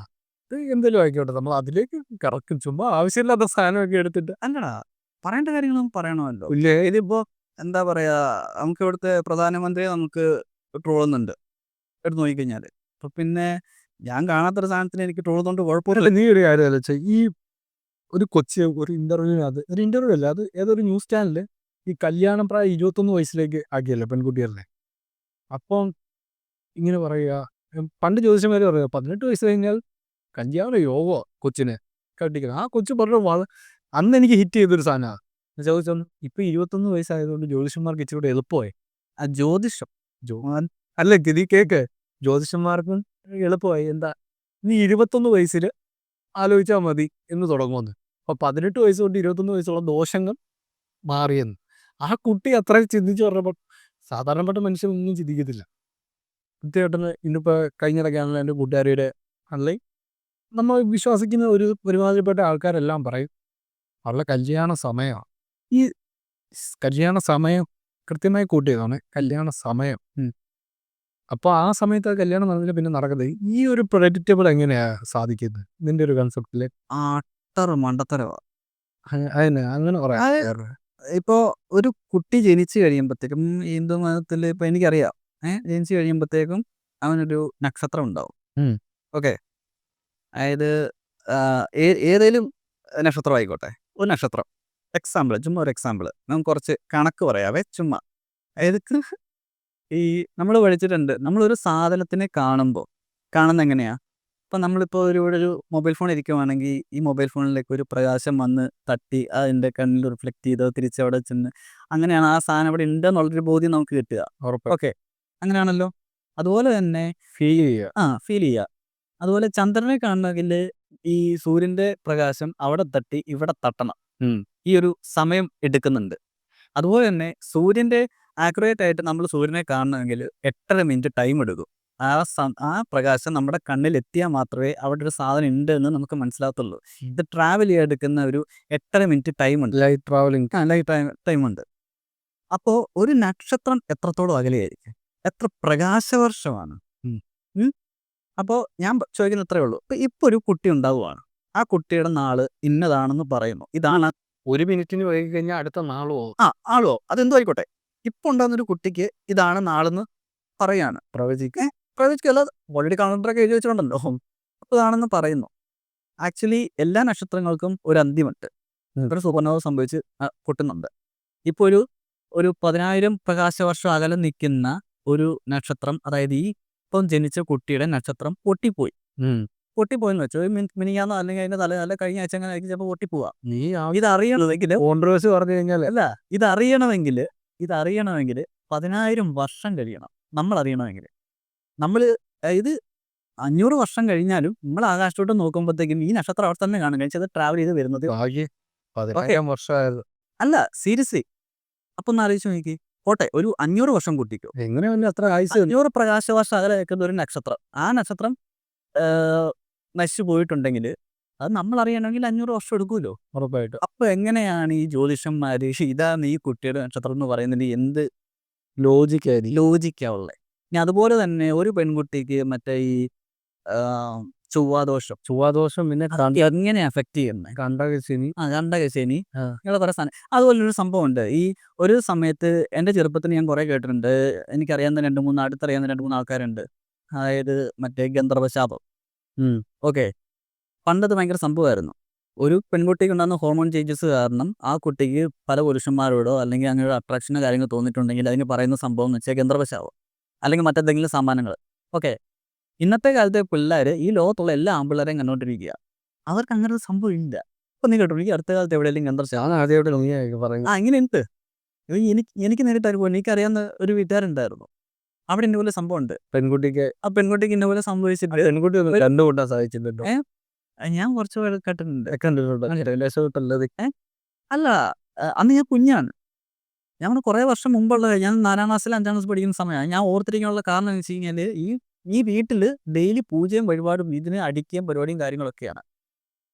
അത് എന്തേലും ആയിക്കോട്ടെ. നമ്മൾ അതിലേക്ക് കറക്കും. ചുമ്മാ ആവശ്യമില്ലാത്ത സാധനമൊക്കെ എടുത്തിട്ട് അല്ലടാ, പറയേണ്ട കാര്യങ്ങളും പറയണമല്ലോ. ഇല്ലേ ഇതിപ്പോ എന്താ പറയാ, നമുക്ക് ഇവിടുത്തെ പ്രധാനമന്ത്രിയെ നമുക്ക് ട്രോളുന്നുണ്ട് എടുത്ത് നോക്കിക്കഴിഞ്ഞാല്. അപ്പൊ പിന്നെ ഞാൻ കാണാത്തൊരു സാധനത്തിന് എനിക്ക് ട്രോളുന്നോണ്ട് കുഴപ്പമില്ല. നീ ഒരു കാര്യം ആലോചിച്ചേ. ഈ ഒരു കൊച്ച് ഒരു ഇന്റർവ്യൂവിനകത്ത് ഒരു ഇന്റർവ്യൂ അല്ല അത് ഏതൊരു ന്യൂസ് ചാനലിൽ ഈ കല്യാണ പ്രായം 21 വയസ്സിലേക്ക് ആക്കിയല്ലോ പെൺകുട്ടികളുടെ. അപ്പം ഇങ്ങനെ പറയുക പണ്ട് ജ്യോതിഷന്മാർ പറയുക 18 വയസ്സ് കഴിഞ്ഞാൽ കല്യാണ യോഗോ കൊച്ചിന് കെട്ടിക്കണം. ആ കൊച്ചു പറഞ്ഞ അന്ന് എനിക്ക് ഹിറ്റ് ചെയ്തൊരു സാധനമാണ്. ചോദിച്ചോന്നു ഇപ്പം 21 വയസ്സായതുകൊണ്ട് ജ്യോതിഷന്മാർക്ക് ഇച്ചിരി എളുപ്പമായി. ആ ജ്യോതിഷം അല്ല നീ കേക്ക് ജ്യോതിഷന്മാർക്കും എളുപ്പമായി. എന്താ നീ 21 വയസ്സിൽ ആലോചിച്ചാൽ മതി എന്ന് തുടങ്ങുമെന്ന്. അപ്പോൾ 18 വയസ്സ് തൊട്ട് 21 വയസ്സുള്ള ദോഷങ്ങൾ മാറിയെന്ന്. ആ കുട്ടി അത്ര ചിന്തിച്ച് പറഞ്ഞപ്പോൾ സാധാരണപ്പെട്ട മനുഷ്യനൊന്നും ചിന്തിക്കത്തില്ല. കൃത്യമായിട്ടെന്ന് ഇന്നിപ്പോൾ കഴിഞ്ഞിടയ്ക്കാണല്ലോ എൻ്റെ കൂട്ടുകാരിയുടെ അല്ലെങ്കിൽ നമ്മൾ വിശ്വസിക്കുന്ന ഒരുമാതിരിപ്പെട്ട ആൾക്കാരെല്ലാം പറയും അവളുടെ കല്യാണ സമയമാണ്. ഈ കല്യാണ സമയം കൃത്യമായി കൂട്ടിയതാണ് കല്യാണ സമയം. അപ്പോൾ ആ സമയത്ത് കല്യാണം നടന്നില്ല പിന്നെ നടക്കുന്നത്. ഈ ഒരു പ്രെഡിക്റ്റബിൾ എങ്ങനെയാണ് സാധിക്കുന്നത് നിൻ്റെ ഒരു കൺസെപ്റ്റിൽ? അട്ടർ മണ്ടത്തരവാ. അതിന് അങ്ങനെ പറയാം. ഇപ്പോ ഒരു കുട്ടി ജനിച്ചു കഴിയുമ്പോഴത്തേക്കും ഹിന്ദു മതത്തിൽ ഇപ്പൊ എനിക്കറിയാം, ജനിച്ചു കഴിയുമ്പോഴത്തേക്കും അവനൊരു നക്ഷത്രം ഉണ്ടാവും. ഓക്കെ, അതായത് ഏതേലും നക്ഷത്രം ആയിക്കോട്ടെ, ഒരു നക്ഷത്രം എക്സാമ്പിൾ, ചുമ്മാ ഒരു എക്സാമ്പിൾ നമുക്ക് കുറച്ച് കണക്ക് പറയാവേ. ചുമ്മാ അതായത് ഈ നമ്മൾ പഠിച്ചിട്ടുണ്ട്, നമ്മളൊരു സാധനത്തിനെ കാണുന്ന എങ്ങനെയാ. ഇപ്പം നമ്മളിപ്പോൾ ഇവിടെ ഒരു മൊബൈൽ ഫോൺ ഇരിക്കുവാണെങ്കിൽ ഈ മൊബൈൽ ഫോണിലേക്ക് ഒരു പ്രകാശം വന്ന് തട്ടി അതിൻ്റെ കണ്ണിൽ റിഫ്ലക്ട് ചെയ്ത് തിരിച്ച് അവിടെ ചെന്ന് അങ്ങനെയാണ് ആ സാധനം അവിടെ ഉണ്ടെന്നുള്ളൊരു ബോധ്യം നമുക്ക് കിട്ടുക. ഓക്കെ, അങ്ങനെയാണല്ലോ. അതുപോലെ തന്നെ ഫീൽ ചെയ്യുക. ഫീൽ ചെയ്യുക. അതുപോലെ ചന്ദ്രനെ കാണണമെങ്കിൽ ഈ സൂര്യൻ്റെ പ്രകാശം അവിടെ തട്ടി ഇവിടെ തട്ടണം. ഈ ഒരു സമയം എടുക്കുന്നുണ്ട്. അതുപോലെ തന്നെ സൂര്യൻ്റെ ആക്യുറേറ്റ് ആയിട്ട് നമ്മൾ സൂര്യനെ കാണണമെങ്കിൽ 8.5 മിനിറ്റ് ടൈം എടുക്കും. ആ പ്രകാശം നമ്മുടെ കണ്ണിൽ എത്തിയാൽ മാത്രമേ അവിടെ ഒരു സാധനം ഉണ്ട് എന്ന് നമുക്ക് മനസ്സിലാകത്തുള്ളൂ. ഇത് ട്രാവൽ ചെയ്യാൻ എടുക്കുന്ന ഒരു 8.5 മിനിറ്റ് ടൈമുണ്ട്. ലൈറ്റ് ട്രാവലിംഗ് ലൈറ്റ് ടൈമുണ്ട്. അപ്പോൾ ഒരു നക്ഷത്രം എത്രത്തോളം അകലെയായിരിക്കും, എത്ര പ്രകാശവർഷമാണ്. അപ്പോൾ ഞാൻ ചോദിക്കുന്ന ഇത്രയേ ഉള്ളൂ. ഇപ്പോൾ ഒരു കുട്ടി ഉണ്ടാവുകയാണ്, ആ കുട്ടിയുടെ നാള് ഇന്നതാണെന്ന് പറയുന്നു. ഇതാണ് 1 മിനിറ്റിന് വൈകി കഴിഞ്ഞാൽ അടുത്ത നാളോ ആളോ അതെന്തോ ആയിക്കോട്ടെ. ഇപ്പോൾ ഉണ്ടാകുന്നൊരു കുട്ടിക്ക് ഇതാണ് നാളെന്ന് പറയാണ്. പ്രവചിക്കല്ല, ഓൾറെഡി കലണ്ടറൊക്കെ എഴുതി വെച്ചിട്ടുണ്ടല്ലോ. അപ്പോൾ ഇതാണെന്ന് പറയുന്നു. ആക്ച്വലി എല്ലാ നക്ഷത്രങ്ങൾക്കും ഒരു അന്ത്യമുണ്ട്. ഒരു സുപർണോവ സംഭവിച്ച് പൊട്ടുന്നുണ്ട്. ഇപ്പോൾ ഒരു 10,000 പ്രകാശവർഷം അകലെ നിൽക്കുന്ന ഒരു നക്ഷത്രം, അതായത് ഈ ഇപ്പം ജനിച്ച കുട്ടിയുടെ നക്ഷത്രം പൊട്ടിപ്പോയെന്ന് വെച്ചോ. മിനിഞ്ഞാന്നോ അല്ലെങ്കിൽ അതിൻ്റെ തല കഴിഞ്ഞ ആഴ്ച അങ്ങനെ ആയിരിക്കും ചിലപ്പോൾ പൊട്ടിപ്പോവാ. നീ ഇതറിയണമെങ്കിൽ കോൺട്രവേഴ്സി പറഞ്ഞു കഴിഞ്ഞാൽ അല്ല, ഇതറിയണമെങ്കിൽ 10,000 വർഷം കഴിയണം നമ്മൾ അറിയണമെങ്കിൽ. നമ്മൾ ഇത് 500 വർഷം കഴിഞ്ഞാലും നമ്മൾ ആകാശത്തോട്ട് നോക്കുമ്പോഴത്തേക്കും ഈ നക്ഷത്രം അവിടെ തന്നെ കാണും. കഴിച്ചത് ട്രാവൽ ചെയ്ത് വരുന്നത് 10,000 വർഷമായത്. അല്ല, സീരിയസ്ലി. അപ്പം ഒന്ന് ആലോചിച്ച് നോക്കി, പോട്ടെ ഒരു 500 വർഷം കൂട്ടിക്കോ. എങ്ങനെ അത്ര ആയുസ് 500 പ്രകാശവർഷം അകലെ നിൽക്കുന്ന ഒരു നക്ഷത്രം, ആ നക്ഷത്രം നശിച്ചു പോയിട്ടുണ്ടെങ്കിൽ അത് നമ്മൾ അറിയണമെങ്കിൽ 500 വർഷം എടുക്കുമല്ലോ ഉറപ്പായിട്ടും. അപ്പോൾ എങ്ങനെയാണ് ഈ ജ്യോതിഷന്മാർ ഇതാണ് ഈ കുട്ടിയുടെ നക്ഷത്രം എന്ന് പറയുന്നതിന് എന്ത് ലോജിക്കാ ഉള്ളത്? ഇനി അതുപോലെ തന്നെ ഒരു പെൺകുട്ടിക്ക് മറ്റേ ഈ ചൊവ്വാദോഷം പിന്നെ എങ്ങനെ അഫക്റ്റ് ചെയ്യുന്നത്? കണ്ടകശനി ഇങ്ങനെ കുറേ സാധനം. അതുപോലൊരു സംഭവമുണ്ട്. ഈ ഒരു സമയത്ത് എൻ്റെ ചെറുപ്പത്തിൽ ഞാൻ കുറേ കേട്ടിട്ടുണ്ട്. എനിക്കറിയാവുന്ന അടുത്തറിയാവുന്ന 2-3 ആൾക്കാരുണ്ട്. അതായത് മറ്റേ ഗന്ധർവശാപം. ഓക്കെ, പണ്ടത് ഭയങ്കര സംഭവമായിരുന്നു. ഒരു പെൺകുട്ടിക്ക് ഉണ്ടാകുന്ന ഹോർമോൺ ചേഞ്ചസ് കാരണം ആ കുട്ടിക്ക് പല പുരുഷന്മാരോടോ അല്ലെങ്കിൽ അങ്ങനെ അട്രാക്ഷനോ കാര്യങ്ങൾ തോന്നിയിട്ടുണ്ടെങ്കിൽ അതിന് പറയുന്ന സംഭവം എന്ന് വെച്ചാൽ ഗന്ധർവശാപം അല്ലെങ്കിൽ മറ്റെന്തെങ്കിലും സമ്മാനങ്ങൾ. ഓക്കെ, ഇന്നത്തെ കാലത്തെ പിള്ളേർ ഈ ലോകത്തുള്ള എല്ലാ ആൺപിള്ളേരെയും കണ്ടുകൊണ്ടിരിക്കുക. അവർക്ക് അങ്ങനെ ഒരു സംഭവം ഇല്ല. അപ്പം നീ കേട്ടോ, ഈ അടുത്ത കാലത്ത് എവിടെയെങ്കിലും ഗന്ധർവശാപം ഇങ്ങനെ ഉണ്ട്. എനിക്ക് നേരിട്ട് അനുഭവം. എനിക്കറിയാവുന്ന ഒരു വീട്ടുകാരുണ്ടായിരുന്നു, അവിടെ ഇന്ന പോലെ സംഭവം ഉണ്ട്. ആ പെൺകുട്ടിക്ക് ഇന്ന പോലെ സംഭവിച്ചിട്ട് കണ്ടുകൂട്ടാൻ സാധിച്ചിട്ടുണ്ടോ? ഞാൻ കുറച്ച് പേര് കേട്ടിട്ടുണ്ട്. അല്ല, അന്ന് ഞാൻ കുഞ്ഞാണ്. ഞാൻ കുറേ വർഷം മുമ്പുള്ള, ഞാൻ 4ാം ക്ലാസ്സിൽ 5ാം ക്ലാസ് പഠിക്കുന്ന സമയമാണ്. ഞാൻ ഓർത്തിരിക്കാനുള്ള കാരണം എന്ന് വെച്ച് കഴിഞ്ഞാൽ ഈ ഈ വീട്ടില് ഡെയിലി പൂജയും വഴിപാടും ഇതിന് അടിക്കുകയും പരിപാടിയും കാര്യങ്ങളൊക്കെയാണ്.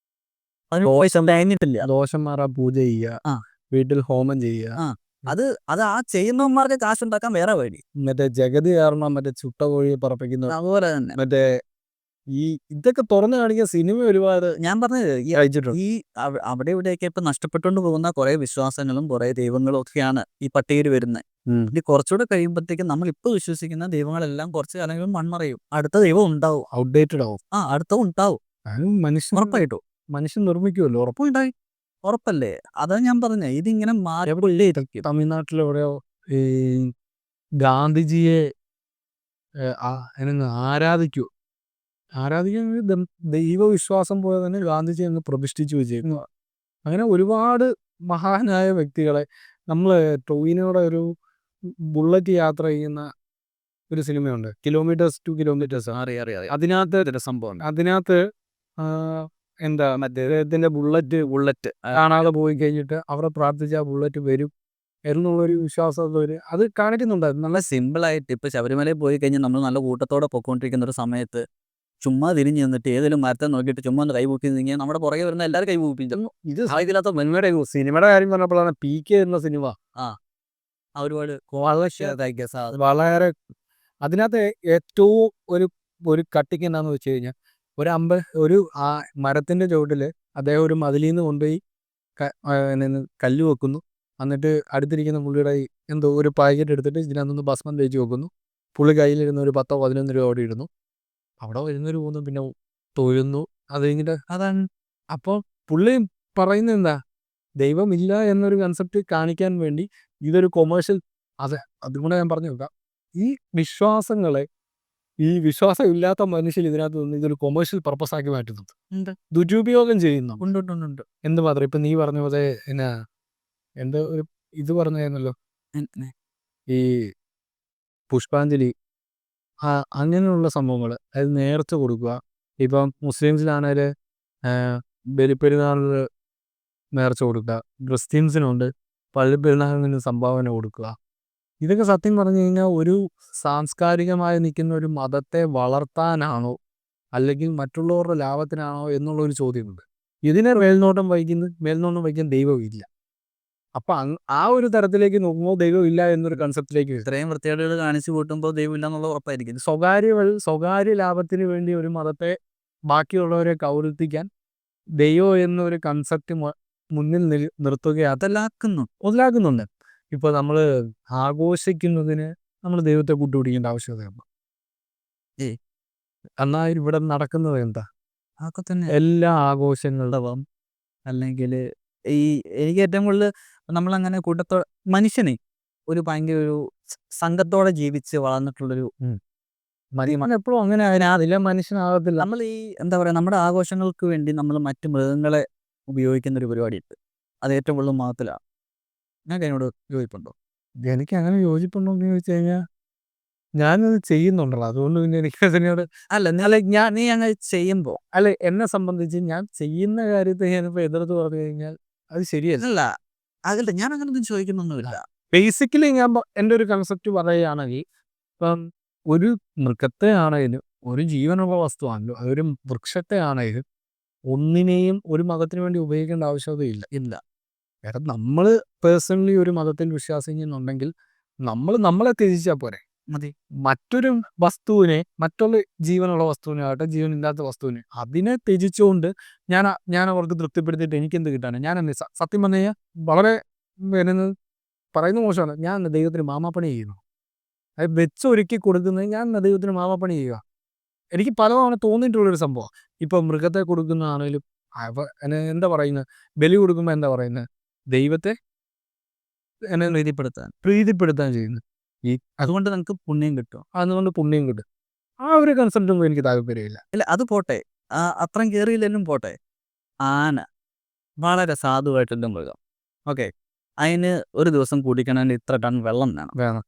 അതിന് വോയിസ് കഴിഞ്ഞിട്ടില്ല. ദോഷം മാറാൻ പൂജ ചെയ്യുക, ആ. വീട്ടിൽ ഹോമം ചെയ്യുക, ആ. അത് ആ ചെയ്യുന്നവന്മാർക്ക് കാശുണ്ടാക്കാൻ വേറെ വഴി. മറ്റേ ജഗതി കാരണം മറ്റേ ചുട്ട കോഴിയെ പറപ്പിക്കുന്ന, അതുപോലെ തന്നെ മറ്റേ ഈ ഇതൊക്കെ തുറന്നു കാണിക്കുന്ന സിനിമ ഒരുപാട് ഞാൻ പറഞ്ഞത് കഴിച്ചിട്ടുണ്ട്. ഈ അവിടെ ഇവിടെയൊക്കെ ഇപ്പൊ നഷ്ടപ്പെട്ടുകൊണ്ട് പോകുന്ന കുറെ വിശ്വാസങ്ങളും കുറെ ദൈവങ്ങളും ഒക്കെയാണ് ഈ പട്ടികയിൽ വരുന്നത്. ഇനി കുറച്ചുകൂടെ കഴിയുമ്പോഴത്തേക്കും നമ്മൾ ഇപ്പൊ വിശ്വസിക്കുന്ന ദൈവങ്ങളെല്ലാം കുറച്ച് കാലങ്ങളിൽ മൺമറയും. അടുത്ത ദൈവം ഉണ്ടാവും. ഔട്ട്ഡേറ്റഡ് ആവും. അടുത്ത ഉണ്ടാവും. അത് മനുഷ്യൻ ഉറപ്പായിട്ടും മനുഷ്യൻ നിർമ്മിക്കുമല്ലോ. ഉറപ്പുണ്ടായി. ഉറപ്പല്ലേ? അതാ ഞാൻ പറഞ്ഞത്. ഇതിങ്ങനെ മാറിക്കൊണ്ടേയിരിക്കും. തമിഴ്നാട്ടിലെവിടെയോ ഈ ഗാന്ധിജിയെ ആരാധിക്കൂ ആരാധിക്കാൻ ദൈവവിശ്വാസം പോലെ തന്നെ ഗാന്ധിജി അങ്ങ് പ്രതിഷ്ഠിച്ചു വെച്ചേക്കുക. അങ്ങനെ ഒരുപാട് മഹാനായ വ്യക്തികളെ നമ്മൾ ടോവിനോടെ ഒരു ബുള്ളറ്റ് യാത്ര ചെയ്യുന്ന ഒരു സിനിമയുണ്ട്, കിലോമീറ്റേഴ്സ് ടു കിലോമീറ്റേഴ്സ്. അറിയാം. അതിനകത്ത് സംഭവം അതിനകത്ത് എന്താ മറ്റേ അദ്ദേഹത്തിൻ്റെ ബുള്ളറ്റ് കാണാതെ പോയി കഴിഞ്ഞിട്ട് അവിടെ പ്രാർത്ഥിച്ച ബുള്ളറ്റ് വരും എന്നുള്ളൊരു വിശ്വാസം അത് കാണിക്കുന്നുണ്ടായിരുന്നു. നല്ല സിമ്പിളായിട്ട് ഇപ്പൊ ശബരിമലയിൽ പോയി കഴിഞ്ഞാൽ നമ്മൾ നല്ല കൂട്ടത്തോടെ പൊക്കോണ്ടിരിക്കുന്ന ഒരു സമയത്ത് ചുമ്മാ തിരിഞ്ഞ് നിന്നിട്ട് ഏതെങ്കിലും മരത്തെ നോക്കിയിട്ട് ചുമ്മാ ഒന്ന് കൈ പൂപ്പി നീങ്ങിയാൽ നമ്മുടെ പുറകെ വരുന്ന എല്ലാവരും കൈ പൂപ്പിച്ചു. ഇത് സാഹിത്യമില്ലാത്ത മെന്മയുടെ സിനിമയുടെ കാര്യം പറഞ്ഞപ്പോഴാണ് PK എന്ന സിനിമ. ഒരുപാട് വളരെ അതിനകത്ത് ഏറ്റവും ഒരു കട്ടിക്ക് എന്താന്ന് വെച്ച് കഴിഞ്ഞാൽ ഒരു മരത്തിന്റെ ചുവട്ടിൽ അദ്ദേഹം ഒരു മതിലിൽ നിന്ന് കൊണ്ടുപോയി കല്ല് വെക്കുന്നു. എന്നിട്ട് അടുത്തിരിക്കുന്ന പുള്ളിയുടെ എന്തോ ഒരു പാക്കറ്റ് എടുത്തിട്ട് ഇതിനകത്തൊന്ന് ഭസ്മം തേച്ച് വെക്കുന്നു. പുള്ളി കയ്യിലിരുന്ന് ഒരു 10-11 രൂപ അവിടെ ഇടുന്നു. അവിടെ വരുന്നൊരു പോകുന്നു, പിന്നെ തൊഴുന്നു. അത് കഴിഞ്ഞിട്ട് അതാണ്. അപ്പോൾ പുള്ളി പറയുന്നത് എന്താ, ദൈവമില്ല എന്നൊരു കൺസെപ്റ്റ് കാണിക്കാൻ വേണ്ടി ഇതൊരു കൊമേഴ്ഷ്യൽ. അതും കൂടെ ഞാൻ പറഞ്ഞു വെക്കാം. ഈ വിശ്വാസം ഇല്ലാത്ത മനുഷ്യർ ഇതിനകത്ത് നിന്ന് ഇതൊരു കൊമേഴ്ഷ്യൽ പർപ്പസ് ആക്കി മാറ്റുന്നുണ്ട്, ദുരുപയോഗം ചെയ്യുന്നു. ഉണ്ട്. എന്ത് മാത്രം ഇപ്പം നീ പറഞ്ഞ പോലെ എന്താ ഒരു ഇത് പറഞ്ഞായിരുന്നല്ലോ, ഈ പുഷ്പാഞ്ജലി, അങ്ങനെയുള്ള സംഭവങ്ങൾ. അത് നേർച്ച കൊടുക്കുക. ഇപ്പം മുസ്ലിംസിലാണെങ്കിൽ ബലിപ്പെരുന്നാളിൽ നേർച്ച കൊടുക്കുക. ക്രിസ്ത്യൻസിനുണ്ട് പള്ളിപ്പെരുന്നാളിന് സംഭാവന കൊടുക്കുക. ഇതൊക്കെ സത്യം പറഞ്ഞു കഴിഞ്ഞാൽ ഒരു സാംസ്കാരികമായി നിൽക്കുന്ന ഒരു മതത്തെ വളർത്താനാണോ അല്ലെങ്കിൽ മറ്റുള്ളവരുടെ ലാഭത്തിനാണോ എന്നുള്ളൊരു ചോദ്യമുണ്ട്. ഇതിനെ മേൽനോട്ടം വഹിക്കാൻ ദൈവമില്ല. അപ്പം ആ ഒരു തരത്തിലേക്ക് നോക്കുമ്പോൾ ദൈവമില്ല എന്നൊരു കൺസെപ്റ്റിലേക്ക് ഇത്രയും വൃത്തികേടുകൾ കാണിച്ചു കൂട്ടുമ്പോൾ ദൈവമില്ല എന്നുള്ള ഉറപ്പായിരിക്കും. സ്വകാര്യ ലാഭത്തിന് വേണ്ടി ഒരു മതത്തെ ബാക്കിയുള്ളവരെ കൗരത്തിക്കാൻ ദൈവം എന്നൊരു കൺസെപ്റ്റ് മുന്നിൽ മുതലാക്കുന്നുണ്ട്. ഇപ്പോൾ നമ്മൾ ആഘോഷിക്കുന്നതിന് നമ്മൾ ദൈവത്തെ കൂട്ടുപിടിക്കേണ്ട ആവശ്യകതയുണ്ട്. എന്നാൽ ഇവിടെ നടക്കുന്നത് എന്താ, അതൊക്കെ തന്നെ എല്ലാ ആഘോഷങ്ങളുടെ അല്ലെങ്കിൽ എനിക്ക് ഏറ്റവും കൂടുതൽ നമ്മളങ്ങനെ മനുഷ്യനെ ഒരു ഭയങ്കര ഒരു സംഘത്തോടെ ജീവിച്ച് വളർന്നിട്ടുള്ളൊരു എപ്പോഴും അങ്ങനെ അതിലെ മനുഷ്യനാകത്തില്ല. നമ്മൾ എന്താ പറയുക, നമ്മുടെ ആഘോഷങ്ങൾക്ക് വേണ്ടി നമ്മൾ മറ്റു മൃഗങ്ങളെ ഉപയോഗിക്കുന്ന ഒരു പരിപാടിയുണ്ട്. അത് ഏറ്റവും കൂടുതൽ മതത്തിലാണ്. നിങ്ങൾക്ക് അതിനോട് യോജിപ്പുണ്ടോ? എനിക്ക് അങ്ങനെ യോജിപ്പുണ്ടോ എന്ന് ചോദിച്ചു കഴിഞ്ഞാൽ ഞാനത് ചെയ്യുന്നുണ്ടല്ലോ, അതുകൊണ്ട് പിന്നെ എനിക്ക് അതിനോട് നീ അങ്ങനെ ചെയ്യുമ്പോൾ എന്നെ സംബന്ധിച്ച് ഞാൻ ചെയ്യുന്ന കാര്യത്തെ ഞാനിപ്പോൾ എതിർത്ത് പറഞ്ഞു കഴിഞ്ഞാൽ അത് ശരിയല്ല. അതല്ല, ഞാൻ അങ്ങനൊന്നും ചോദിക്കുന്നൊന്നുമില്ല. ബേസിക്കലി ഞാൻ എൻ്റെ ഒരു കൺസെപ്റ്റ് പറയുകയാണെങ്കിൽ, ഇപ്പം ഒരു മൃഗത്തെ ആണെങ്കിലും ഒരു ജീവനുള്ള വസ്തുവാണല്ലോ, അതൊരു വൃക്ഷത്തെ ആണെങ്കിലും ഒന്നിനെയും ഒരു മതത്തിന് വേണ്ടി ഉപയോഗിക്കേണ്ട ആവശ്യകതയില്ല. കാരണം നമ്മൾ പേഴ്സണലി ഒരു മതത്തിൽ വിശ്വാസിക്കുന്നുണ്ടെങ്കിൽ നമ്മളെ ത്യജിച്ചാൽ പോരെ. മതി. മറ്റൊരു വസ്തുവിനെ, മറ്റുള്ള ജീവനുള്ള വസ്തുവിനാകട്ടെ ജീവനില്ലാത്ത വസ്തുവിനെ, അതിനെ ത്യജിച്ചുകൊണ്ട് ഞാൻ അവർക്ക് തൃപ്തിപ്പെടുത്തിയിട്ട് എനിക്കെന്ത് കിട്ടാണ്? സത്യം പറഞ്ഞു കഴിഞ്ഞാൽ വളരെ പറയുന്ന മോശമാണ്. ഞാൻ ദൈവത്തിന് മാമാപ്പണി ചെയ്യുന്നു. അത് വെച്ചൊരുക്കി കൊടുക്കുന്നത് ഞാൻ ദൈവത്തിന് മാമാപ്പണി ചെയ്യുക. എനിക്ക് പലതവണ തോന്നിയിട്ടുള്ളൊരു സംഭവം. ഇപ്പം മൃഗത്തെ കൊടുക്കുന്നതാണേലും എന്താ പറയുന്നത്, ബലി കൊടുക്കുമ്പോൾ എന്താ പറയുന്നത്, ദൈവത്തെ പ്രീതിപ്പെടുത്താൻ ചെയ്യുന്നു. അതുകൊണ്ട് നമുക്ക് പുണ്യം കിട്ടും. ആ ഒരു കൺസെപ്റ്റൊന്നും എനിക്ക് താല്പര്യമില്ല. അത് പോട്ടെ, അത്രയും കയറിയില്ലെങ്കിലും പോട്ടെ. ആന വളരെ സാധുവായിട്ടുള്ള മൃഗം. ഓക്കെ, അതിന് ഒരു ദിവസം കുടിക്കണമെങ്കിൽ ഇത്ര ടൺ വെള്ളം വേണം.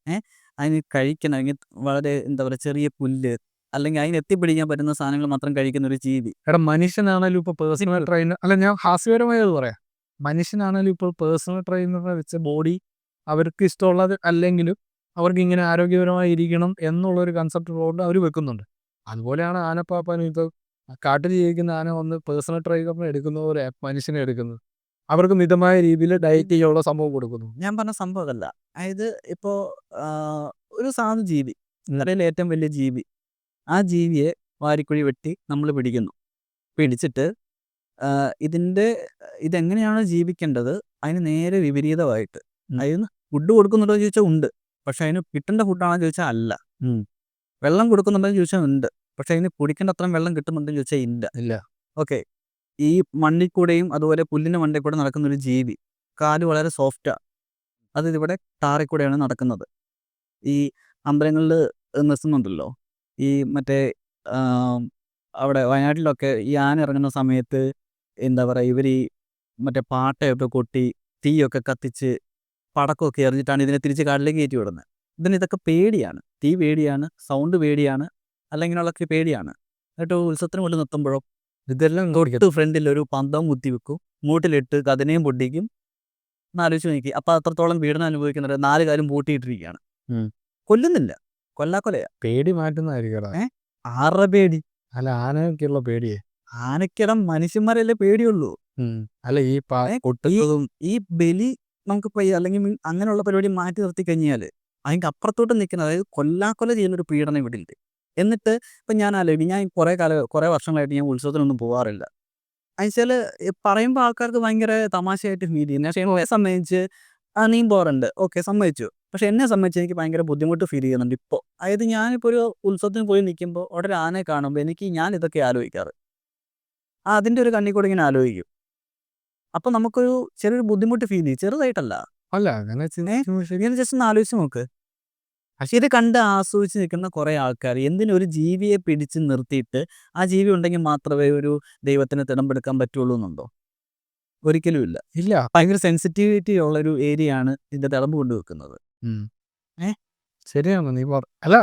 അതിന് കഴിക്കണമെങ്കിൽ വളരെ എന്താ പറയുക, ചെറിയ പുല്ല് അല്ലെങ്കിൽ അതിന് എത്തിപ്പിടിക്കാൻ പറ്റുന്ന സാധനങ്ങൾ മാത്രം കഴിക്കുന്ന ഒരു ജീവി. മനുഷ്യനാണെങ്കിലും ഇപ്പോൾ പേഴ്സണൽ ട്രെയിനർ ഞാൻ ഹാസ്യപരമായത് പറയാം. മനുഷ്യനാണെങ്കിലും ഇപ്പോൾ പേഴ്സണൽ ട്രെയിനറെ വെച്ച ബോഡി അവർക്ക് ഇഷ്ടമുള്ളത് അല്ലെങ്കിലും അവർക്ക് ഇങ്ങനെ ആരോഗ്യപരമായി ഇരിക്കണം എന്നുള്ളൊരു കൺസെപ്റ്റ് കൊണ്ട് അവർ വെക്കുന്നുണ്ട്. അതുപോലെയാണ് ആനപ്പാപ്പാനും ഇത് കാട്ടിൽ ജീവിക്കുന്ന ആന വന്ന് പേഴ്സണൽ ട്രെയിനറിനെ എടുക്കുന്ന പോലെ മനുഷ്യനെ എടുക്കുന്നത്. അവർക്ക് മിതമായ രീതിയിൽ ഡയറ്റ് ചെയ്യാനുള്ള സംഭവം കൊടുക്കുന്നു. ഞാൻ പറഞ്ഞ സംഭവം അതല്ല. അതായത് ഇപ്പോൾ ഒരു സാധു ജീവി, കടയിലെ ഏറ്റവും വലിയ ജീവി, ആ ജീവിയെ വാരിക്കുഴി വെട്ടി നമ്മൾ പിടിക്കുന്നു. പിടിച്ചിട്ട് ഇതിൻ്റെ ഇതെങ്ങനെയാണ് ജീവിക്കേണ്ടത് അതിന് നേരെ വിപരീതമായിട്ട് അതിന് ഫുഡ് കൊടുക്കുന്നുണ്ടോ എന്ന് ചോദിച്ചാൽ ഉണ്ട്, പക്ഷെ അതിന് കിട്ടേണ്ട ഫുഡാണെന്ന് ചോദിച്ചാൽ അല്ല. വെള്ളം കൊടുക്കുന്നുണ്ടോ എന്ന് ചോദിച്ചാൽ ഉണ്ട്, പക്ഷെ അതിന് കുടിക്കേണ്ട അത്രയും വെള്ളം കിട്ടുന്നുണ്ടെന്ന് ചോദിച്ചാൽ ഇല്ല. ഓക്കെ, ഈ മണ്ണിൽ കൂടെയും അതുപോലെ പുല്ലിൻ്റെ മണ്ടയിൽ കൂടെ നടക്കുന്നൊരു ജീവി, കാല് വളരെ സോഫ്റ്റാണ്, അത് ഇവിടെ ടാറിൽ കൂടെയാണ് നടക്കുന്നത്. ഈ അമ്പലങ്ങളിൽ നിർത്തുന്നുണ്ടല്ലോ, ഈ മറ്റേ അവിടെ വയനാട്ടിലൊക്കെ ഈ ആന ഇറങ്ങുന്ന സമയത്ത് എന്താ പറയുക, ഇവർ ഈ മറ്റേ പാട്ടയൊക്കെ കൊട്ടി തീയൊക്കെ കത്തിച്ച് പടക്കമൊക്കെ എറിഞ്ഞിട്ടാണ് ഇതിനെ തിരിച്ച് കാട്ടിലേക്ക് കയറ്റി വിടുന്നത്. ഇതൊക്കെ പേടിയാണ്, തീ പേടിയാണ്, സൗണ്ട് പേടിയാണ്, അല്ലെങ്കിൽ പേടിയാണ്. എന്നിട്ട് ഉത്സവത്തിന് കൊണ്ട് നിർത്തുമ്പോഴോ ഇതെല്ലാം തൊട്ട് ഫ്രണ്ടിൽ ഒരു പന്തവും കുത്തി വെക്കും, മൂട്ടിലിട്ട് കതിനയും പൊട്ടിക്കും. എന്നാലോചിച്ച് നോക്കി, അപ്പം അത്രത്തോളം പീഡനം അനുഭവിക്കുന്നത് 4 കാലും പൂട്ടിയിട്ടിരിക്കുകയാണ്. കൊല്ലുന്നില്ല, കൊല്ലാക്കൊലയാ. പേടി മാറ്റുന്നതായിരിക്കും. ആരുടെ പേടി? അല്ല, ആനയ്ക്കുള്ള പേടിയേ. ആനക്കിടം മനുഷ്യന്മാരല്ലേ പേടിയുള്ളൂ. അല്ല, ഈ കൊട്ടുന്നതും ഈ ബലി നമുക്കിപ്പോൾ അല്ലെങ്കിൽ അങ്ങനെയുള്ള പരിപാടി മാറ്റി നിർത്തി കഴിഞ്ഞാൽ അതിൻ്റെ അപ്പുറത്തോട്ട് നിൽക്കുന്നത്, അതായത് കൊല്ലാക്കൊല ചെയ്യുന്നൊരു പീഡനം ഇവിടെ ഉണ്ട്. എന്നിട്ട് ഇപ്പം ഞാൻ ആലോചിക്കും, ഞാൻ കുറേ വർഷങ്ങളായിട്ട് ഞാൻ ഉത്സവത്തിനൊന്നും പോകാറില്ല. എന്നുവെച്ചാൽ പറയുമ്പോൾ ആൾക്കാർക്ക് ഭയങ്കര തമാശയായിട്ട് ഫീൽ ചെയ്യുന്നത്. പക്ഷേ എന്നെ സംബന്ധിച്ച് നീ പോകാറുണ്ട്, ഓക്കെ, സമ്മതിച്ചു. പക്ഷെ എന്നെ സംബന്ധിച്ച് എനിക്ക് ഭയങ്കര ബുദ്ധിമുട്ട് ഫീൽ ചെയ്യുന്നുണ്ട് ഇപ്പോൾ. അതായത് ഞാനിപ്പോൾ ഒരു ഉത്സവത്തിന് പോയി നിൽക്കുമ്പോൾ അവിടെ ഒരു ആനയെ കാണുമ്പോൾ ഞാൻ ഇതൊക്കെ ആലോചിക്കാറ്. അതിൻ്റെ ഒരു കണ്ണിൽ കൂടെ ഇങ്ങനെ ആലോചിക്കും. അപ്പം നമുക്കൊരു ചെറിയൊരു ബുദ്ധിമുട്ട് ഫീൽ ചെയ്യും, ചെറുതായിട്ടല്ല. അല്ല, അങ്ങനെ ഇങ്ങനെ ജസ്റ്റ് ഒന്ന് ആലോചിച്ച് നോക്ക്. പക്ഷെ ഇത് കണ്ട് ആസ്വദിച്ച് നിൽക്കുന്ന കുറേ ആൾക്കാർ എന്തിനൊരു ജീവിയെ പിടിച്ച് നിർത്തിയിട്ട് ആ ജീവി ഉണ്ടെങ്കിൽ മാത്രമേ ഒരു ദൈവത്തിന് തിടമ്പെടുക്കാൻ പറ്റുള്ളൂ എന്നുണ്ടോ? ഒരിക്കലും ഇല്ല. ഇല്ല. ഭയങ്കര സെൻസിറ്റിവിറ്റി ഉള്ളൊരു ഏരിയയാണ് ഇതിൻ്റെ തിടമ്പ് കൊണ്ട് വെക്കുന്നത്. ശരിയാണ് നീ അല്ല,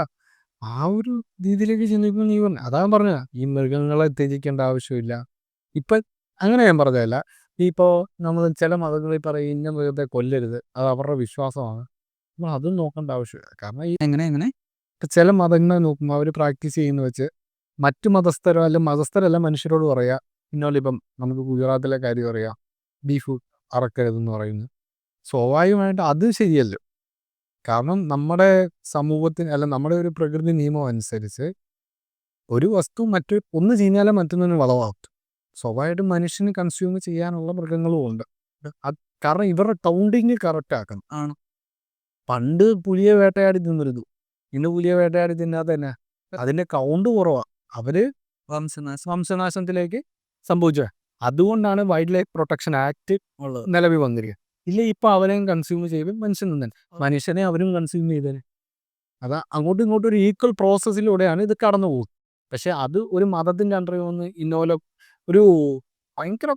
ആ ഒരു രീതിയിലേക്ക് ചിന്തിക്കുമ്പോൾ നീ പറഞ്ഞു, അതാ പറഞ്ഞ ഈ മൃഗങ്ങളെ ത്യജിക്കേണ്ട ആവശ്യമില്ല. ഇപ്പം അങ്ങനെ ഞാൻ പറഞ്ഞതല്ല. ഇപ്പോൾ നമ്മൾ ചില മതങ്ങളിൽ പറയും ഇന്ന മൃഗത്തെ കൊല്ലരുത്, അത് അവരുടെ വിശ്വാസമാണ്. നമ്മൾ അതും നോക്കേണ്ട ആവശ്യമില്ല. കാരണം ഈ എങ്ങനെ ചില മതങ്ങളെ നോക്കുമ്പോൾ അവർ പ്രാക്ടീസ് ചെയ്യുന്ന വെച്ച് മറ്റു മതസ്ഥരോ അല്ലെങ്കിൽ മതസ്ഥരല്ല മനുഷ്യരോട് പറയുക, ഇന്നോലിപ്പം നമുക്ക് ഗുജറാത്തിലെ കാര്യം അറിയാം, ബീഫ് അറക്കരുതെന്ന് പറയുന്നു. സ്വാഭാവികമായിട്ട് അത് ശരിയല്ലോ. കാരണം നമ്മുടെ സമൂഹത്തിന് അല്ല നമ്മുടെ ഒരു പ്രകൃതി നിയമം അനുസരിച്ച് ഒരു വസ്തു ഒന്ന് ചീഞ്ഞാലേ മറ്റൊന്നിന് വളമാകും. സ്വാഭാവികമായിട്ടും മനുഷ്യന് കൺസ്യൂം ചെയ്യാനുള്ള മൃഗങ്ങളും ഉണ്ട്. കാരണം ഇവരുടെ കൗണ്ടിങ് കറക്റ്റ് ആക്കണം. ആണ്. പണ്ട് പുലിയെ വേട്ടയാടി തിന്നിരുന്നു, ഇന്ന് പുലിയെ വേട്ടയാടി തിന്നാതെ തന്നെ അതിൻ്റെ കൗണ്ട് കുറവാണ്. അവർ വംശനാശത്തിലേക്ക് സംഭവിച്ചത്. അതുകൊണ്ടാണ് വൈൽഡ് ലൈഫ് പ്രൊട്ടക്ഷൻ ആക്ട് നിലവിൽ വന്നിരിക്കുന്നത്. ഇല്ല, ഇപ്പം അവരെയും കൺസ്യൂം ചെയ്യും മനുഷ്യൻ തന്നെ, മനുഷ്യനെ അവരും കൺസ്യൂം ചെയ്തേനെ. അതാ അങ്ങോട്ടും ഇങ്ങോട്ടും ഒരു ഈക്വൽ പ്രോസസ്സിലൂടെയാണ് ഇത് കടന്നു പോകുന്നത്. പക്ഷെ അത് ഒരു മതത്തിൻ്റെ അണ്ടറിൽ വന്ന് ഇന്നോലെ ഒരു ഭയങ്കര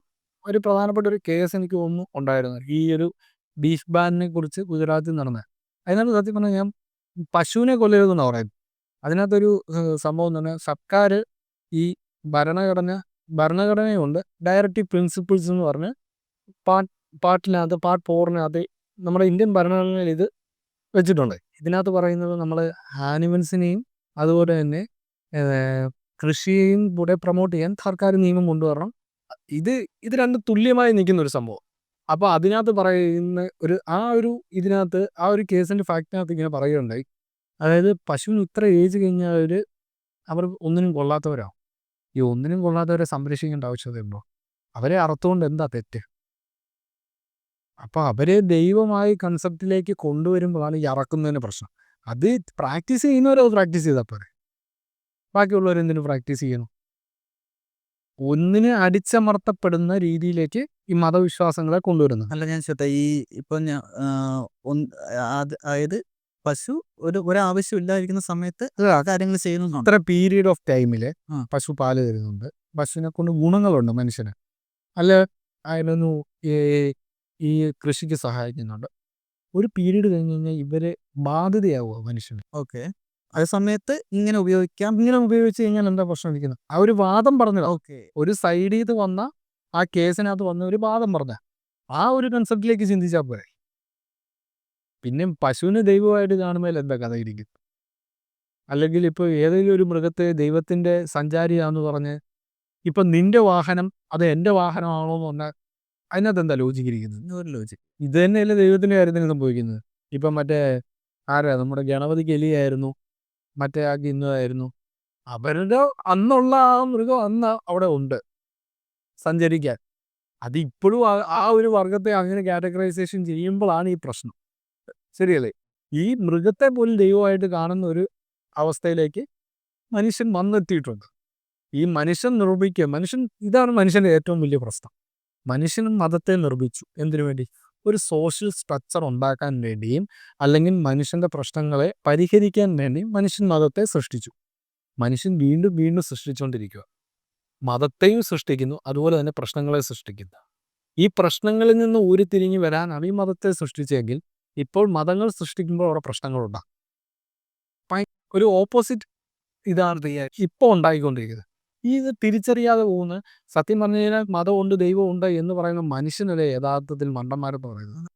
ഒരു പ്രധാനപ്പെട്ട ഒരു കേസ് എനിക്ക് തോന്നുന്നു ഉണ്ടായിരുന്നു, ഈ ഒരു ബീഫ് ബാനിനെ കുറിച്ച് ഗുജറാത്തിൽ നടന്നത്. അതിനകത്ത് സത്യം പറഞ്ഞാൽ ഞാൻ പശുവിനെ കൊല്ലരുതെന്നാണ് പറയുന്നത്. അതിനകത്തൊരു സംഭവം എന്ന് പറഞ്ഞാൽ സർക്കാർ ഈ ഭരണഘടനയുണ്ട്, ഡയറക്റ്റീവ് പ്രിൻസിപ്പിൾസ് എന്ന് പറഞ്ഞ് പാർട്ട് 4 നമ്മുടെ ഇന്ത്യൻ ഭരണഘടനയിൽ ഇത് വെച്ചിട്ടുണ്ട്. ഇതിനകത്ത് പറയുന്നത് നമ്മൾ ആനിമൽസിനെയും അതുപോലെ തന്നെ കൃഷിയെയും കൂടെ പ്രൊമോട്ട് ചെയ്യാൻ സർക്കാർ നിയമം കൊണ്ടുവരണം. ഇത് രണ്ടും തുല്യമായി നിൽക്കുന്ന ഒരു സംഭവം. അപ്പോൾ അതിനകത്ത് പറയുന്ന ഇതിനകത്ത് ആ ഒരു കേസിൻ്റെ ഫാക്റ്റിനകത്ത് ഇങ്ങനെ പറയുകയുണ്ടായി, അതായത് പശുവിന് ഇത്ര ഏജ് കഴിഞ്ഞാൽ അവർ ഒന്നിനും കൊള്ളാത്തവരാണ്. ഈ ഒന്നിനും കൊള്ളാത്തവരെ സംരക്ഷിക്കേണ്ട ആവശ്യതയുണ്ടോ? അവരെ അറുത്തുകൊണ്ട് എന്താ തെറ്റ്? അപ്പോൾ അവരെ ദൈവമായി കൺസെപ്റ്റിലേക്ക് കൊണ്ടുവരുമ്പോഴാണ് ഈ അറക്കുന്നതിന് പ്രശ്നം. അത് പ്രാക്ടീസ് ചെയ്യുന്നവരോ പ്രാക്ടീസ് ചെയ്താൽ പോരെ, ബാക്കിയുള്ളവരെന്തിനു പ്രാക്ടീസ് ചെയ്യണം? ഒന്നിന് അടിച്ചമർത്തപ്പെടുന്ന രീതിയിലേക്ക് ഈ മതവിശ്വാസങ്ങളെ കൊണ്ടുവരുന്നു. അല്ല, ഞാൻ ഈ ഇപ്പം അതായത് പശു ഒരാവശ്യമില്ലാതിരിക്കുന്ന സമയത്ത് കാര്യങ്ങൾ ചെയ്യുന്നു. ഇത്ര പീരീഡ് ഓഫ് ടൈമിൽ പശു പാല് തരുന്നുണ്ട്, പശുവിനെ കൊണ്ട് ഗുണങ്ങളുണ്ട് മനുഷ്യന്, അല്ല അതിനൊന്നു ഈ കൃഷിക്ക് സഹായിക്കുന്നുണ്ട്. ഒരു പീരീഡ് കഴിഞ്ഞ് കഴിഞ്ഞാൽ ഇവരെ ബാധ്യതയാവുക മനുഷ്യന്. ഓക്കെ, അതേ സമയത്ത് ഇങ്ങനെ ഉപയോഗിച്ച് കഴിഞ്ഞാൽ എന്താ പ്രശ്നം ഇരിക്കുന്നത്? ആ ഒരു വാദം പറഞ്ഞത്, ഓക്കെ, ഒരു സൈഡിൽ ഇത് വന്ന ആ കേസിനകത്ത് വന്ന ഒരു വാദം പറഞ്ഞ ആ ഒരു കൺസെപ്റ്റിലേക്ക് ചിന്തിച്ചാൽ പോരെ. പിന്നെ പശുവിനെ ദൈവമായിട്ട് കാണുമ്പോൾ എന്താ കഥ ഇരിക്കും? അല്ലെങ്കിൽ ഇപ്പോൾ ഏതെങ്കിലും ഒരു മൃഗത്തെ ദൈവത്തിൻ്റെ സഞ്ചാരിയാന്ന് പറഞ്ഞ് ഇപ്പം നിന്റെ വാഹനം അത് എൻ്റെ വാഹനമാണോ എന്ന് പറഞ്ഞാൽ അതിനകത്ത് എന്താ ലോജിക്ക് ഇരിക്കുന്നത്? ഒരു ലോജിക്. ഇത് തന്നെയല്ലേ ദൈവത്തിൻ്റെ കാര്യത്തിന് സംഭവിക്കുന്നത്. ഇപ്പം മറ്റേ ആരാ നമ്മുടെ ഗണപതിക്ക് എലിയായിരുന്നു, മറ്റേ ആൾക്ക് ഇന്നതായിരുന്നു. അവരുടെ അന്നുള്ള ആ മൃഗം അന്ന് അവിടെ ഉണ്ട് സഞ്ചരിക്കാൻ. അതിപ്പോഴും ആ ഒരു വർഗത്തെ അങ്ങനെ കാറ്റഗറൈസേഷൻ ചെയ്യുമ്പോഴാണ് ഈ പ്രശ്നം. ശരിയല്ലേ? ഈ മൃഗത്തെ പോലും ദൈവമായിട്ട് കാണുന്ന ഒരു അവസ്ഥയിലേക്ക് മനുഷ്യൻ വന്നെത്തിയിട്ടുണ്ട്. ഈ മനുഷ്യൻ ഇതാണ് മനുഷ്യൻ്റെ ഏറ്റവും വലിയ പ്രശ്നം. മനുഷ്യൻ മതത്തെ നിർമ്മിച്ചു. എന്തിനു വേണ്ടി? ഒരു സോഷ്യൽ സ്ട്രക്ചർ ഉണ്ടാക്കാൻ വേണ്ടിയും അല്ലെങ്കിൽ മനുഷ്യൻ്റെ പ്രശ്നങ്ങളെ പരിഹരിക്കാൻ വേണ്ടിയും മനുഷ്യൻ മതത്തെ സൃഷ്ടിച്ചു. മനുഷ്യൻ വീണ്ടും വീണ്ടും സൃഷ്ടിച്ചുകൊണ്ടിരിക്കുക. മതത്തെയും സൃഷ്ടിക്കുന്നു, അതുപോലെ തന്നെ പ്രശ്നങ്ങളെ സൃഷ്ടിക്കുന്നു. ഈ പ്രശ്നങ്ങളിൽ നിന്ന് ഉരുത്തിരിഞ്ഞ് വരാനാണ് ഈ മതത്തെ സൃഷ്ടിച്ചെങ്കിൽ ഇപ്പോൾ മതങ്ങൾ സൃഷ്ടിക്കുമ്പോൾ അവിടെ പ്രശ്നങ്ങളുണ്ടാകും. ഒരു ഓപ്പോസിറ്റ് ഇതാണ് ഇപ്പോൾ ഉണ്ടായിക്കൊണ്ടിരിക്കുന്നത്. ഇത് തിരിച്ചറിയാതെ പോകുന്ന, സത്യം പറഞ്ഞു കഴിഞ്ഞാൽ മതമുണ്ട് ദൈവമുണ്ട് എന്ന് പറയുന്ന മനുഷ്യനല്ലേ യഥാർത്ഥത്തിൽ മണ്ടന്മാരെന്ന് പറയുന്നത്.